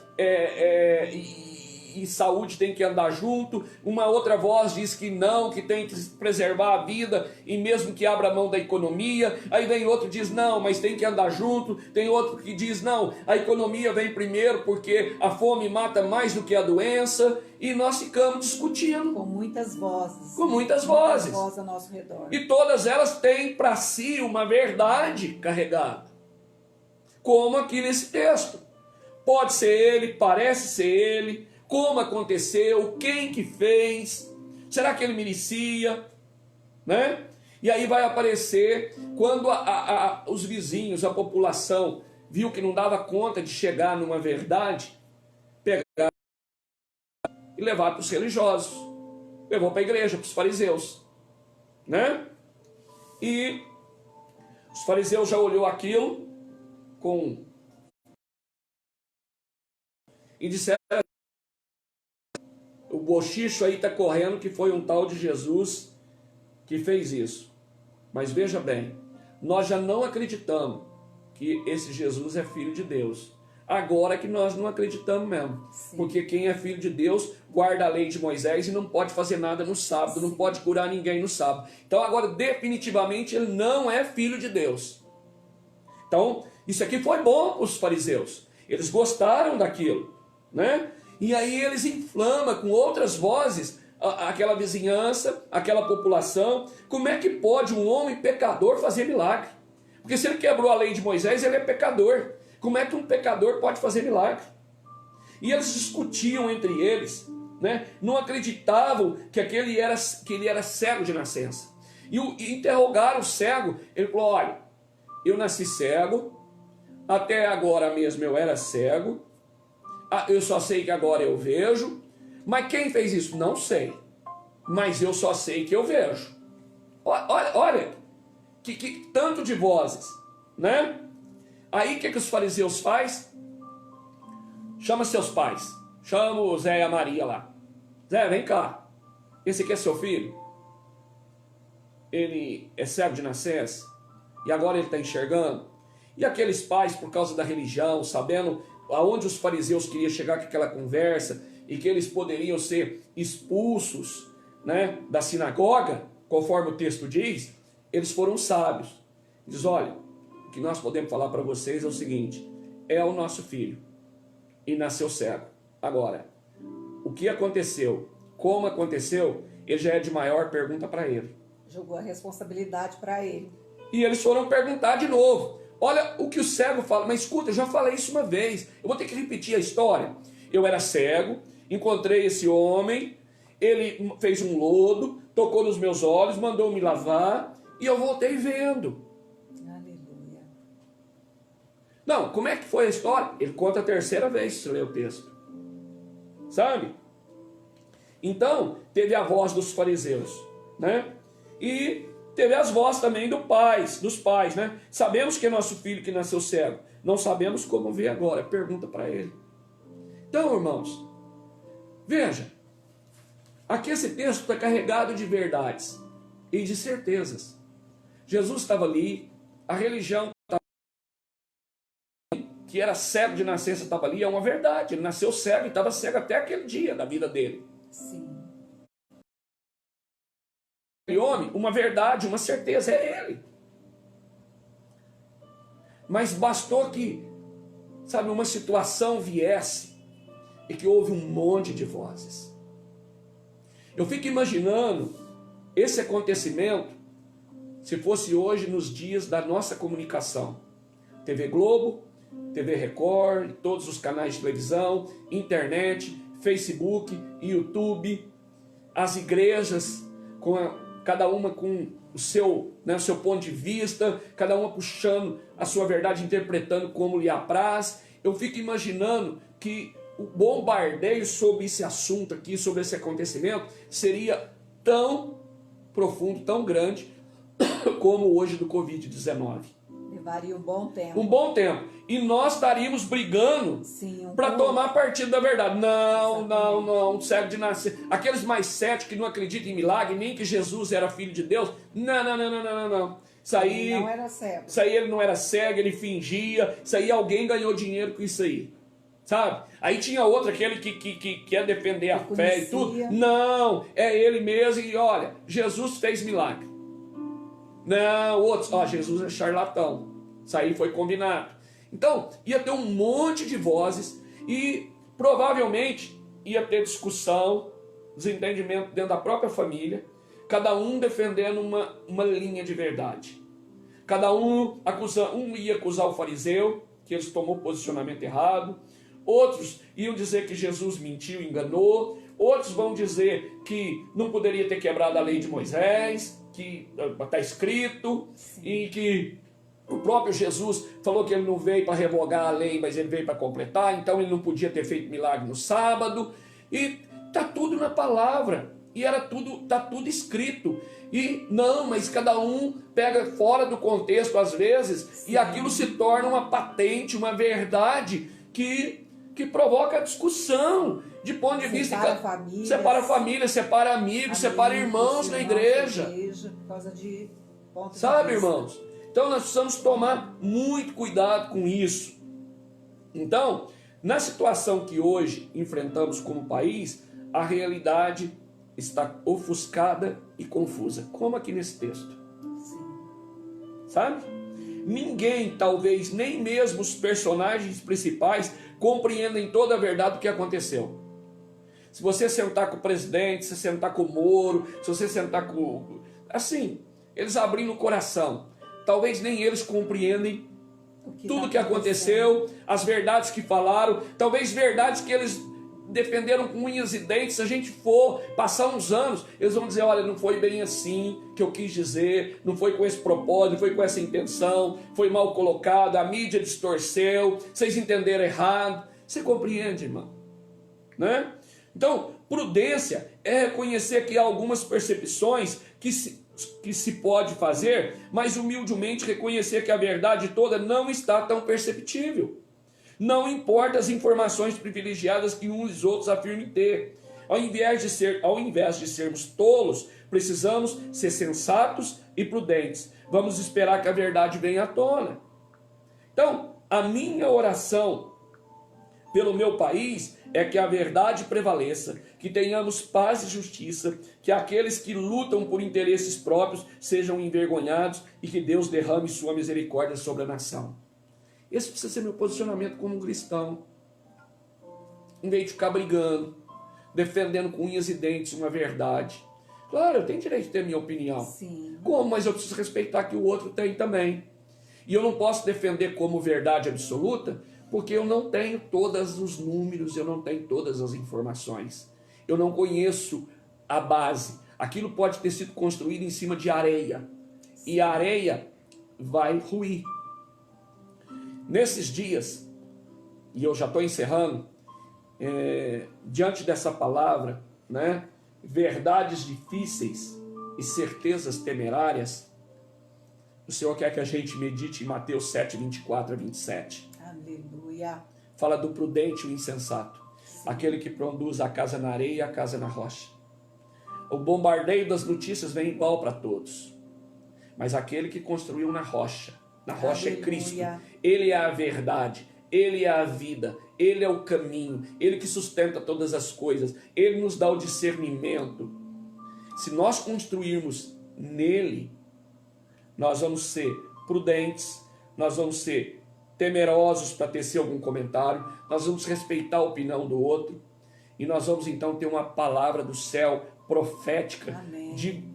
Speaker 2: e saúde tem que andar junto. Uma outra voz diz que não, que tem que preservar a vida e mesmo que abra mão da economia. Aí vem outro que diz não, mas tem que andar junto. Tem outro que diz não, a economia vem primeiro porque a fome mata mais do que a doença. E nós ficamos discutindo.
Speaker 1: Com muitas vozes.
Speaker 2: Com muitas vozes.
Speaker 1: Muitas vozes ao nosso redor.
Speaker 2: E todas elas têm para si uma verdade carregada. Como aqui nesse texto. Pode ser ele, parece ser ele. Como aconteceu, quem que fez, será que ele merecia, né? E aí vai aparecer, quando os vizinhos, a população, viu que não dava conta de chegar numa verdade, pegaram e levaram para os religiosos, levou para a igreja, para os fariseus, né? E os fariseus já olhou aquilo e disseram, o bochicho aí está correndo que foi um tal de Jesus que fez isso. Mas veja bem, nós já não acreditamos que esse Jesus é filho de Deus. Agora que nós não acreditamos mesmo. Sim. Porque quem é filho de Deus guarda a lei de Moisés e não pode fazer nada no sábado, sim, não pode curar ninguém no sábado. Então agora definitivamente ele não é filho de Deus. Então isso aqui foi bom para os fariseus. Eles gostaram daquilo, né? E aí eles inflamam com outras vozes aquela vizinhança, aquela população. Como é que pode um homem pecador fazer milagre? Porque se ele quebrou a lei de Moisés, ele é pecador. Como é que um pecador pode fazer milagre? E eles discutiam entre eles, né? Não acreditavam que ele era cego de nascença. E interrogaram o cego. Ele falou: olha, eu nasci cego, até agora mesmo eu era cego, eu só sei que agora eu vejo, mas quem fez isso? Não sei, mas eu só sei que eu vejo. Olha que tanto de vozes, né? Aí o que os fariseus fazem? Chama seus pais, chama o Zé e a Maria lá. Zé, vem cá, esse aqui é seu filho? Ele é cego de nascença e agora ele está enxergando? E aqueles pais, por causa da religião, sabendo aonde os fariseus queriam chegar com aquela conversa e que eles poderiam ser expulsos, né, da sinagoga, conforme o texto diz, eles foram sábios. Diz: olha, o que nós podemos falar para vocês é o seguinte: é o nosso filho e nasceu cego. Agora, o que aconteceu, como aconteceu, ele já é de maior, pergunta para ele.
Speaker 1: Jogou a responsabilidade para ele.
Speaker 2: E eles foram perguntar de novo. Olha o que o cego fala. Mas escuta, eu já falei isso uma vez, eu vou ter que repetir a história. Eu era cego, encontrei esse homem, ele fez um lodo, tocou nos meus olhos, mandou me lavar e eu voltei vendo.
Speaker 1: Aleluia.
Speaker 2: Não, como é que foi a história? Ele conta a terceira vez, se lê o texto. Sabe? Então, teve a voz dos fariseus, né? E teve as vozes também dos pais, né? Sabemos que é nosso filho que nasceu cego. Não sabemos como ver agora. Pergunta para ele. Então, irmãos, veja. Aqui esse texto está carregado de verdades e de certezas. Jesus estava ali, a religião que era cego de nascença estava ali, é uma verdade. Ele nasceu cego e estava cego até aquele dia da vida dele.
Speaker 1: Sim.
Speaker 2: Aquele homem, uma verdade, uma certeza, é ele. Mas bastou que, sabe, uma situação viesse e que houve um monte de vozes. Eu fico imaginando esse acontecimento se fosse hoje nos dias da nossa comunicação. TV Globo, TV Record, todos os canais de televisão, internet, Facebook, YouTube, as igrejas, cada uma com o seu ponto de vista, cada uma puxando a sua verdade, interpretando como lhe apraz. Eu fico imaginando que o bombardeio sobre esse assunto aqui, sobre esse acontecimento, seria tão profundo, tão grande, como hoje do Covid-19.
Speaker 1: Levaria um bom tempo.
Speaker 2: Um bom tempo. E nós estaríamos brigando para tomar partido da verdade. Não, cego de nascer. Aqueles mais céticos que não acreditam em milagre, nem que Jesus era filho de Deus. Não. Isso aí,
Speaker 1: ele não era cego.
Speaker 2: Isso aí ele não era cego, ele fingia. Isso aí alguém ganhou dinheiro com isso aí. Sabe? Aí tinha outro, aquele que quer defender a fé e tudo. Não, é ele mesmo. E olha, Jesus fez milagre. Não, outros, Jesus é charlatão. Isso aí foi combinado. Então, ia ter um monte de vozes e provavelmente ia ter discussão, desentendimento dentro da própria família, cada um defendendo uma linha de verdade. Cada um ia acusar o fariseu, que eles tomou posicionamento errado. Outros iam dizer que Jesus mentiu, enganou. Outros vão dizer que não poderia ter quebrado a lei de Moisés, que está escrito, e que o próprio Jesus falou que ele não veio para revogar a lei, mas ele veio para completar, então ele não podia ter feito milagre no sábado. E está tudo na palavra, e está tudo escrito. E não, mas cada um pega fora do contexto às vezes, e aquilo se torna uma patente, uma verdade que que provoca discussão de ponto de vista. Separa família, separa amigos, separa irmãos na igreja.
Speaker 1: Por causa de pontos
Speaker 2: Sabe,
Speaker 1: de vista.
Speaker 2: irmãos? Então nós precisamos tomar muito cuidado com isso. Então, na situação que hoje enfrentamos como país, a realidade está ofuscada e confusa, como aqui nesse texto. Sabe? Ninguém, talvez nem mesmo os personagens principais, compreendem toda a verdade do que aconteceu. Se você sentar com o presidente, se sentar com o Moro, se você sentar com... Assim, eles abrindo o coração. Talvez nem eles compreendem tudo que aconteceu, as verdades que falaram, talvez verdades que eles defenderam com unhas e dentes. Se a gente for passar uns anos, eles vão dizer, olha, não foi bem assim que eu quis dizer, não foi com esse propósito, não foi com essa intenção, foi mal colocado, a mídia distorceu, vocês entenderam errado. Você compreende, irmão? Né? Então, prudência é reconhecer que há algumas percepções que se pode fazer, mas humildemente reconhecer que a verdade toda não está tão perceptível. Não importa as informações privilegiadas que uns e outros afirmem ter. Ao invés de sermos tolos, precisamos ser sensatos e prudentes. Vamos esperar que a verdade venha à tona. Então, a minha oração pelo meu país é que a verdade prevaleça, que tenhamos paz e justiça, que aqueles que lutam por interesses próprios sejam envergonhados e que Deus derrame sua misericórdia sobre a nação. Esse precisa ser meu posicionamento como um cristão. Em vez de ficar brigando, defendendo com unhas e dentes uma verdade. Claro, eu tenho direito de ter minha opinião.
Speaker 1: Sim.
Speaker 2: Como? Mas eu preciso respeitar que o outro tem também. E eu não posso defender como verdade absoluta, porque eu não tenho todos os números, eu não tenho todas as informações. Eu não conheço a base. Aquilo pode ter sido construído em cima de areia. E a areia vai ruir. Nesses dias, e eu já estou encerrando, diante dessa palavra, né, verdades difíceis e certezas temerárias, o Senhor quer que a gente medite em Mateus 7, 24 a 27.
Speaker 1: Aleluia.
Speaker 2: Fala do prudente e o insensato. Sim. Aquele que produz a casa na areia e a casa na rocha. O bombardeio das notícias vem igual para todos. Mas aquele que construiu na rocha é Cristo. Ele é a verdade, Ele é a vida, Ele é o caminho, Ele que sustenta todas as coisas, Ele nos dá o discernimento. Se nós construirmos nele, nós vamos ser prudentes, nós vamos ser temerosos para tecer algum comentário, nós vamos respeitar a opinião do outro, e nós vamos então ter uma palavra do céu profética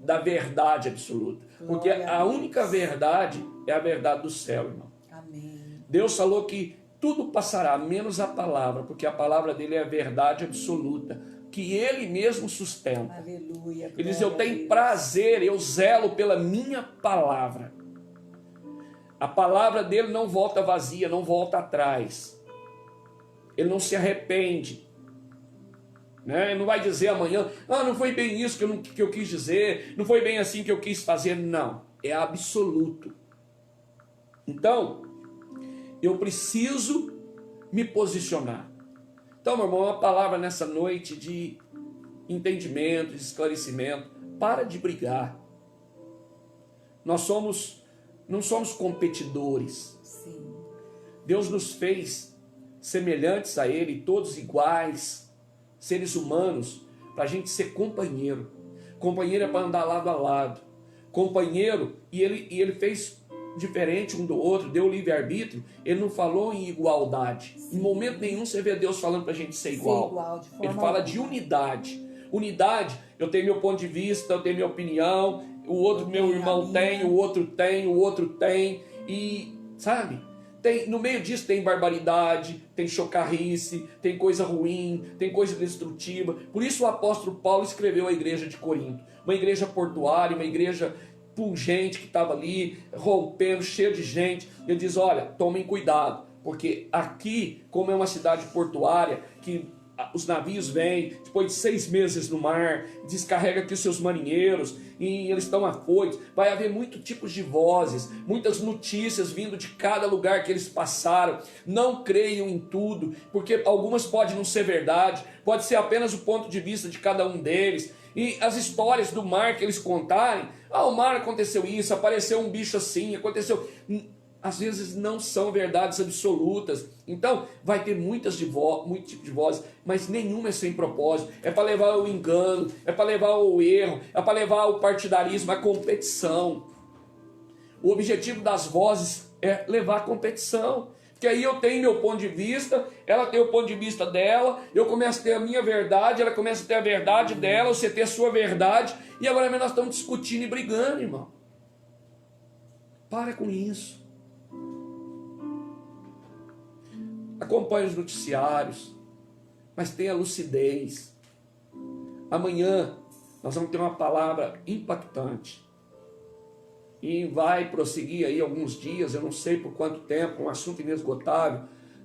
Speaker 2: da verdade absoluta. Porque a única verdade é a verdade do céu, irmão.
Speaker 1: Amém.
Speaker 2: Deus falou que tudo passará, menos a palavra, porque a palavra dele é a verdade absoluta, que ele mesmo sustenta.
Speaker 1: Aleluia.
Speaker 2: Ele diz, eu tenho prazer, eu zelo pela minha palavra. A palavra dele não volta vazia, não volta atrás. Ele não se arrepende. Né? Ele não vai dizer amanhã, não foi bem isso que eu quis dizer, não foi bem assim que eu quis fazer. Não, é absoluto. Então, eu preciso me posicionar. Então, meu irmão, uma palavra nessa noite de entendimento, de esclarecimento. Para de brigar. Nós não somos competidores.
Speaker 1: Sim.
Speaker 2: Deus nos fez semelhantes a Ele, todos iguais, seres humanos, para a gente ser companheiro. Companheiro é para andar lado a lado. Companheiro, e ele fez diferente um do outro, deu livre-arbítrio. Ele não falou em igualdade. Sim. Em momento nenhum você vê Deus falando para a gente ser igual. Ele fala de unidade. Unidade, eu tenho meu ponto de vista, eu tenho minha opinião, o outro, meu irmão tem, o outro tem, o outro tem, e sabe, no meio disso tem barbaridade, tem chocarrice, tem coisa ruim, tem coisa destrutiva. Por isso o apóstolo Paulo escreveu a igreja de Corinto, uma igreja portuária, uma igreja pungente que estava ali, rompendo, cheia de gente. Ele diz, olha, tomem cuidado, porque aqui, como é uma cidade portuária, que os navios vêm, depois de 6 meses no mar, descarrega aqui os seus marinheiros, e eles estão afoitos. Vai haver muitos tipos de vozes, muitas notícias vindo de cada lugar que eles passaram. Não creiam em tudo, porque algumas podem não ser verdade, pode ser apenas o ponto de vista de cada um deles. E as histórias do mar que eles contarem, o mar aconteceu isso, apareceu um bicho assim, aconteceu... Às vezes não são verdades absolutas. Então vai ter muito tipo de vozes, mas nenhuma é sem propósito. É para levar o engano, é para levar o erro, é para levar o partidarismo, a competição. O objetivo das vozes é levar a competição. Porque aí eu tenho meu ponto de vista, ela tem o ponto de vista dela, eu começo a ter a minha verdade, ela começa a ter a verdade dela, você tem a sua verdade, e agora nós estamos discutindo e brigando, irmão. Para com isso. Acompanhe os noticiários, mas tenha lucidez. Amanhã nós vamos ter uma palavra impactante. E vai prosseguir aí alguns dias, eu não sei por quanto tempo, um assunto inesgotável,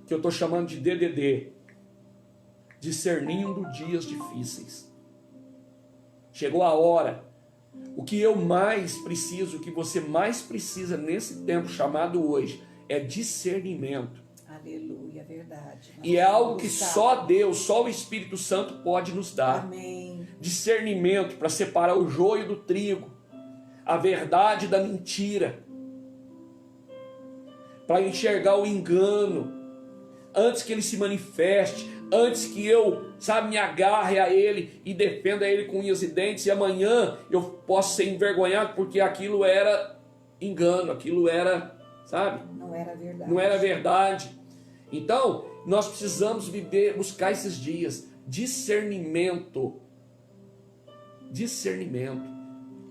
Speaker 2: que eu estou chamando de DDD. Discernindo dias difíceis. Chegou a hora. O que eu mais preciso, o que você mais precisa nesse tempo chamado hoje, é discernimento.
Speaker 1: Aleluia, verdade.
Speaker 2: E é algo que só Deus, só o Espírito Santo pode nos dar.
Speaker 1: Amém.
Speaker 2: Discernimento para separar o joio do trigo, a verdade da mentira, para enxergar o engano, antes que ele se manifeste, antes que eu, me agarre a ele e defenda ele com unhas e dentes, e amanhã eu possa ser envergonhado porque aquilo era engano, aquilo era,
Speaker 1: não era verdade.
Speaker 2: Não era verdade. Então, nós precisamos buscar esses dias. Discernimento.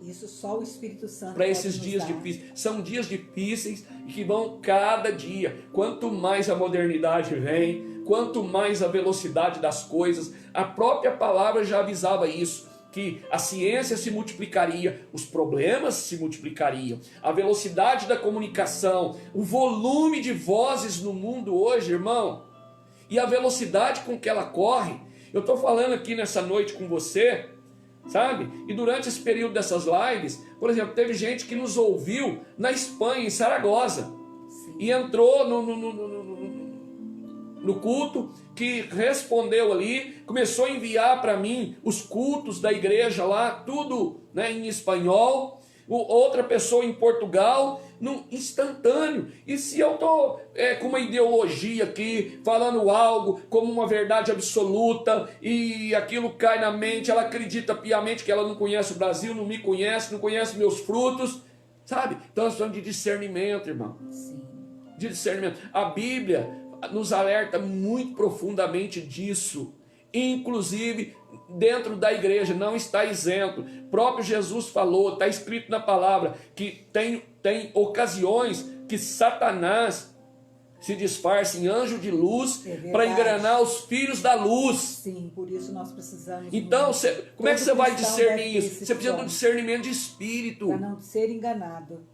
Speaker 1: Isso só o Espírito Santo
Speaker 2: para esses dias difíceis. São dias difíceis que vão cada dia. Quanto mais a modernidade vem, quanto mais a velocidade das coisas, a própria palavra já avisava isso, que a ciência se multiplicaria, os problemas se multiplicariam, a velocidade da comunicação, o volume de vozes no mundo hoje, irmão, e a velocidade com que ela corre. Eu estou falando aqui nessa noite com você, e durante esse período dessas lives, por exemplo, teve gente que nos ouviu na Espanha, em Saragossa, e entrou no culto, que respondeu ali, começou a enviar para mim os cultos da igreja lá, tudo em espanhol, outra pessoa em Portugal, instantâneo. E se eu estou com uma ideologia aqui, falando algo como uma verdade absoluta, e aquilo cai na mente, ela acredita piamente que ela não conhece o Brasil, não me conhece, não conhece meus frutos, Então nós falamos de discernimento, irmão.
Speaker 1: Sim.
Speaker 2: De discernimento. A Bíblia nos alerta muito profundamente disso, inclusive dentro da igreja, não está isento. O próprio Jesus falou, está escrito na palavra, que tem ocasiões que Satanás se disfarça em anjo de luz para enganar os filhos da luz.
Speaker 1: Sim, por isso nós precisamos.
Speaker 2: Então, como é que você vai discernir isso? Você precisa de um discernimento de espírito.
Speaker 1: Para não ser enganado.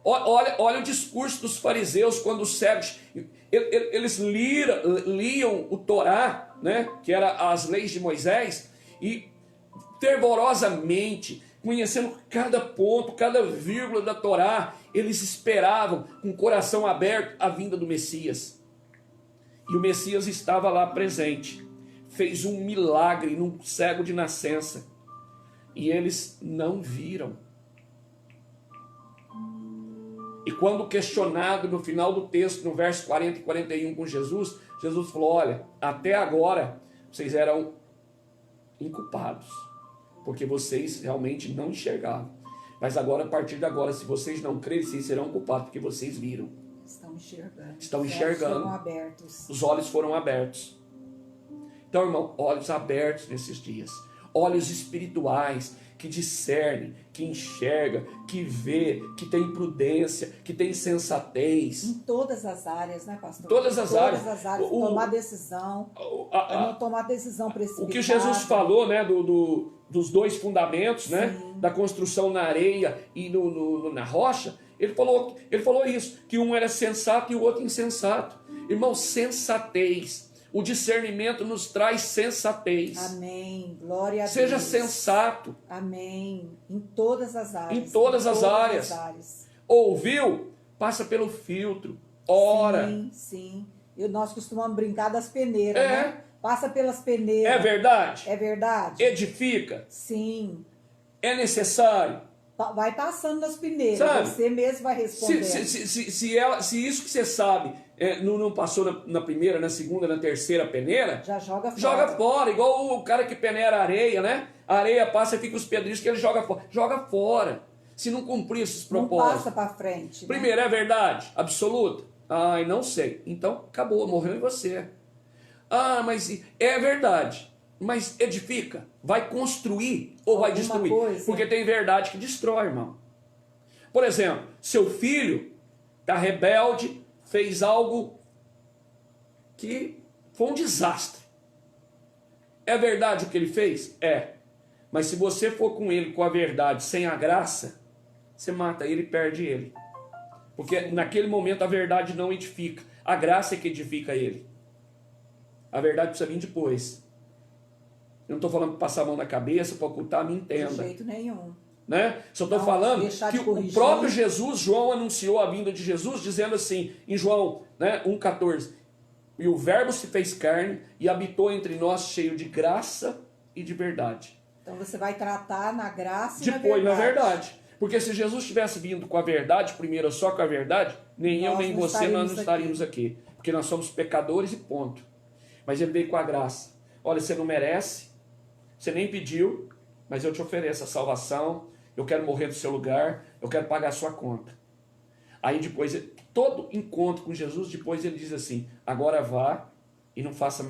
Speaker 2: Olha o discurso dos fariseus quando os cegos, eles liam o Torá, que era as leis de Moisés, e fervorosamente, conhecendo cada ponto, cada vírgula da Torá, eles esperavam com o coração aberto a vinda do Messias. E o Messias estava lá presente, fez um milagre num cego de nascença, e eles não viram. E quando questionado no final do texto, no verso 40 e 41 com Jesus, Jesus falou, olha, até agora vocês eram inculpados, porque vocês realmente não enxergavam. Mas agora, a partir de agora, se vocês não crerem, vocês serão culpados, porque vocês viram. Estão enxergando. Os olhos foram abertos. Então, irmão, olhos abertos nesses dias. Olhos espirituais, que discerne, que enxerga, que vê, que tem prudência, que tem sensatez.
Speaker 1: Em todas as áreas, né, pastor?
Speaker 2: Todas as áreas.
Speaker 1: Tomar decisão, não tomar decisão precipitada.
Speaker 2: O que Jesus falou, dos dois fundamentos, da construção na areia e na rocha, ele falou isso, que um era sensato e o outro insensato. Irmão, sensatez. O discernimento nos traz sensatez.
Speaker 1: Amém. Glória a
Speaker 2: Seja
Speaker 1: Deus.
Speaker 2: sensato.
Speaker 1: Amém. Em todas as áreas.
Speaker 2: Em todas as áreas. Ouviu? Passa pelo filtro. Ora.
Speaker 1: Sim, sim. E nós costumamos brincar das peneiras, né? Passa pelas peneiras.
Speaker 2: É verdade?
Speaker 1: É verdade?
Speaker 2: Edifica?
Speaker 1: Sim.
Speaker 2: É necessário?
Speaker 1: Vai passando nas peneiras.
Speaker 2: Sabe?
Speaker 1: Você mesmo vai responder.
Speaker 2: Se isso que você sabe não passou na primeira, na segunda, na terceira peneira,
Speaker 1: já joga fora.
Speaker 2: Joga fora, igual o cara que peneira areia, né? A areia passa e fica os pedrinhos que ele joga fora. Joga fora. Se não cumprir esses propósitos.
Speaker 1: Não passa para frente. Né?
Speaker 2: Primeiro, é verdade? Absoluta? Ai, não sei. Então, acabou, morreu em você. Ah, mas é verdade. Mas edifica? Vai construir ou vai destruir?
Speaker 1: Coisa.
Speaker 2: Porque tem verdade que destrói, irmão. Por exemplo, seu filho está rebelde, fez algo que foi um desastre. É verdade o que ele fez? É. Mas se você for com ele com a verdade, sem a graça, você mata ele e perde ele. Porque naquele momento a verdade não edifica. A graça é que edifica ele. A verdade precisa vir depois. Eu não estou falando para passar a mão na cabeça, para ocultar, me entenda.
Speaker 1: De jeito nenhum.
Speaker 2: Né? Só estou falando que o próprio Jesus, João anunciou a vinda de Jesus, dizendo assim, em João 1,14, e o verbo se fez carne e habitou entre nós cheio de graça e de verdade.
Speaker 1: Então você vai tratar na graça e
Speaker 2: depois
Speaker 1: na verdade.
Speaker 2: Na verdade. Porque se Jesus tivesse vindo com a verdade, primeiro só com a verdade, nem eu nem você nós não estaríamos aqui. Porque nós somos pecadores e ponto. Mas ele veio com a graça. Olha, você não merece, você nem pediu, mas eu te ofereço a salvação, eu quero morrer no seu lugar, eu quero pagar a sua conta. Aí depois, todo encontro com Jesus, depois ele diz assim, agora vá e não faça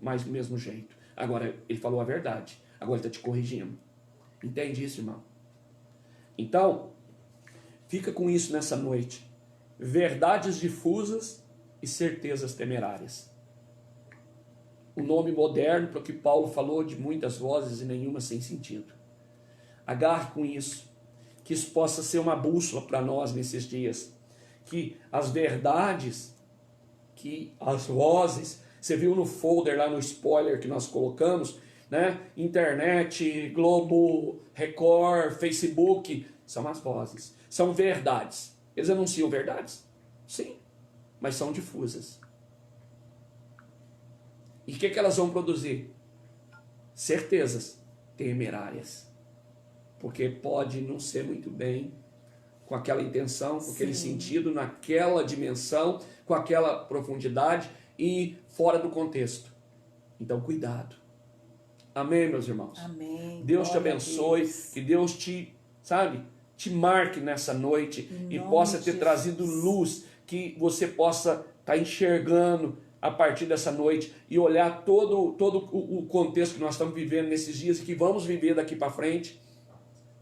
Speaker 2: mais do mesmo jeito. Agora, ele falou a verdade, agora ele está te corrigindo. Entende isso, irmão? Então, fica com isso nessa noite. Verdades difusas e certezas temerárias. O nome moderno para o que Paulo falou de muitas vozes e nenhuma sem sentido. Agarre com isso. Que isso possa ser uma bússola para nós nesses dias. Que as verdades, que as vozes, você viu no folder lá no spoiler que nós colocamos, né? Internet, Globo, Record, Facebook, são as vozes. São verdades. Eles anunciam verdades? Sim, mas são difusas. E o que elas vão produzir? Certezas temerárias. Porque pode não ser muito bem com aquela intenção, com aquele sentido, naquela dimensão, com aquela profundidade e fora do contexto. Então, cuidado. Amém, meus irmãos?
Speaker 1: Amém.
Speaker 2: Deus te abençoe, que Deus te marque nessa noite e possa ter trazido luz, que você possa estar enxergando a partir dessa noite e olhar todo o contexto que nós estamos vivendo nesses dias e que vamos viver daqui para frente,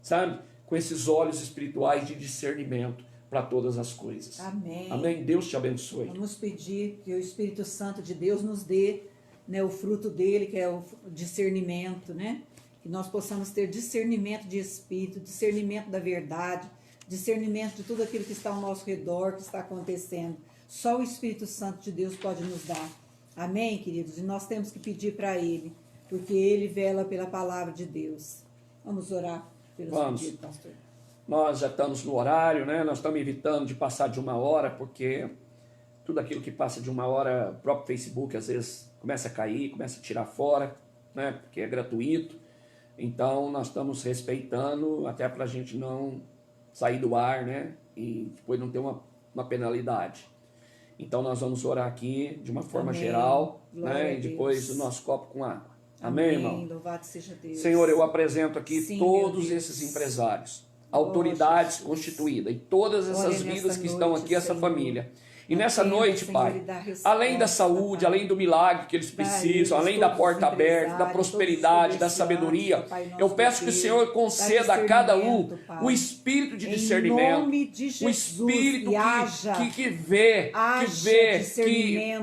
Speaker 2: sabe? Com esses olhos espirituais de discernimento para todas as coisas.
Speaker 1: Amém.
Speaker 2: Amém? Deus te abençoe.
Speaker 1: Vamos pedir que o Espírito Santo de Deus nos dê, né, o fruto dele, que é o discernimento, né? Que nós possamos ter discernimento de espírito, discernimento da verdade, discernimento de tudo aquilo que está ao nosso redor, que está acontecendo. Só o Espírito Santo de Deus pode nos dar. Amém, queridos? E nós temos que pedir para Ele, porque Ele vela pela palavra de Deus. Vamos orar pelos pedidos, pastor.
Speaker 2: Nós já estamos no horário, né? Nós estamos evitando de passar de 1 hora, porque tudo aquilo que passa de 1 hora, o próprio Facebook às vezes começa a cair, começa a tirar fora, né? Porque é gratuito. Então nós estamos respeitando, até para a gente não sair do ar, né? E depois não ter uma penalidade. Então nós vamos orar aqui de uma forma geral, né? E depois o nosso copo com água. Amém, irmão?
Speaker 1: Louvado seja Deus.
Speaker 2: Senhor, eu apresento aqui todos esses empresários, autoridades constituídas, e todas essas vidas que estão aqui, essa família. E nessa noite, Pai, além da saúde, além do milagre que eles precisam, além da porta aberta, da prosperidade, da sabedoria, eu peço que o Senhor conceda a cada um o espírito de discernimento, o espírito que vê,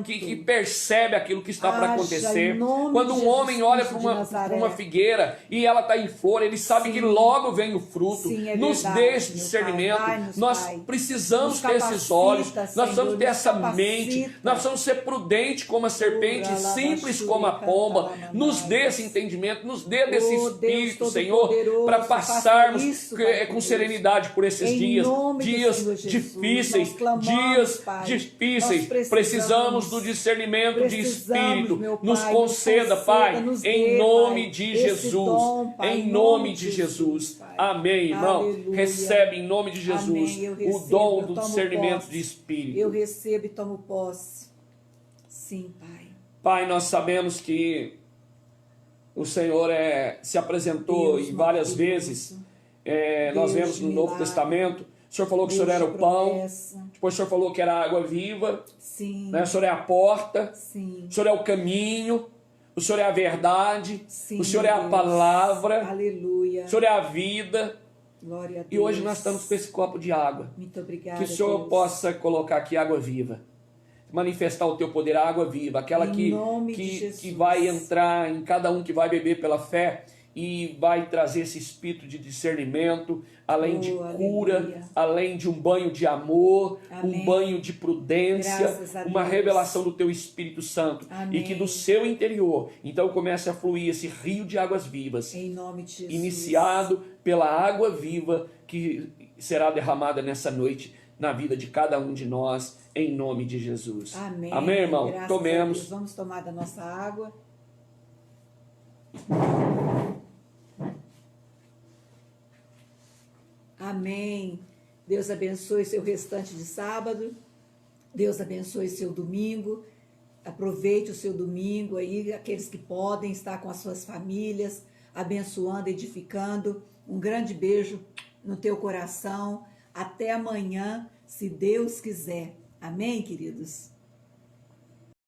Speaker 2: que percebe aquilo que está para acontecer. Quando um homem olha para uma figueira e ela está em flor, ele sabe que logo vem o fruto. Nos dê esse discernimento, nós precisamos ter esses olhos, nós precisamos precisamos ter
Speaker 1: nos
Speaker 2: essa
Speaker 1: capacita.
Speaker 2: mente, nós precisamos ser prudentes como a serpente, simples como a pomba. Nos dê esse entendimento, nos dê desse Espírito, Senhor, para passarmos com serenidade por esses dias difíceis, precisamos do discernimento de Espírito, nos conceda, Pai, em nome de Jesus, em nome de Jesus, amém, irmão, recebe em nome de Jesus o dom do discernimento de Espírito.
Speaker 1: Eu recebo e tomo posse, sim, Pai.
Speaker 2: Pai, nós sabemos que o Senhor se apresentou
Speaker 1: Deus
Speaker 2: várias vezes, nós vemos no Novo Testamento, o Senhor falou que o Senhor era o pão, depois o Senhor falou que era a água viva,
Speaker 1: sim.
Speaker 2: Né? O Senhor é a porta,
Speaker 1: Sim.
Speaker 2: o Senhor é o caminho, o Senhor é a verdade,
Speaker 1: Sim,
Speaker 2: o Senhor é a
Speaker 1: Deus.
Speaker 2: palavra,
Speaker 1: Aleluia.
Speaker 2: o Senhor é a vida.
Speaker 1: Glória a Deus.
Speaker 2: E hoje nós estamos com esse copo de água.
Speaker 1: Muito obrigada,
Speaker 2: Que o Senhor
Speaker 1: Deus.
Speaker 2: possa colocar aqui água viva. Manifestar o teu poder, a água viva. Aquela
Speaker 1: Em nome de
Speaker 2: que
Speaker 1: Jesus.
Speaker 2: vai entrar em cada um que vai beber pela fé e vai trazer esse espírito de discernimento, além de cura,
Speaker 1: aleluia.
Speaker 2: além de um banho de amor,
Speaker 1: Amém.
Speaker 2: um banho de prudência,
Speaker 1: Graças a
Speaker 2: uma
Speaker 1: Deus.
Speaker 2: revelação do teu Espírito Santo.
Speaker 1: Amém.
Speaker 2: E que do seu interior, então comece a fluir esse rio de águas vivas,
Speaker 1: Em nome de Jesus.
Speaker 2: iniciado pela água viva que será derramada nessa noite na vida de cada um de nós, em nome de Jesus.
Speaker 1: Amém.
Speaker 2: Amém, irmão?
Speaker 1: Graças a
Speaker 2: Tomemos.
Speaker 1: Deus. Vamos tomar da nossa água. Amém. Deus abençoe seu restante de sábado. Deus abençoe seu domingo. Aproveite o seu domingo aí, aqueles que podem estar com as suas famílias, abençoando, edificando. Um grande beijo no teu coração. Até amanhã, se Deus quiser. Amém, queridos?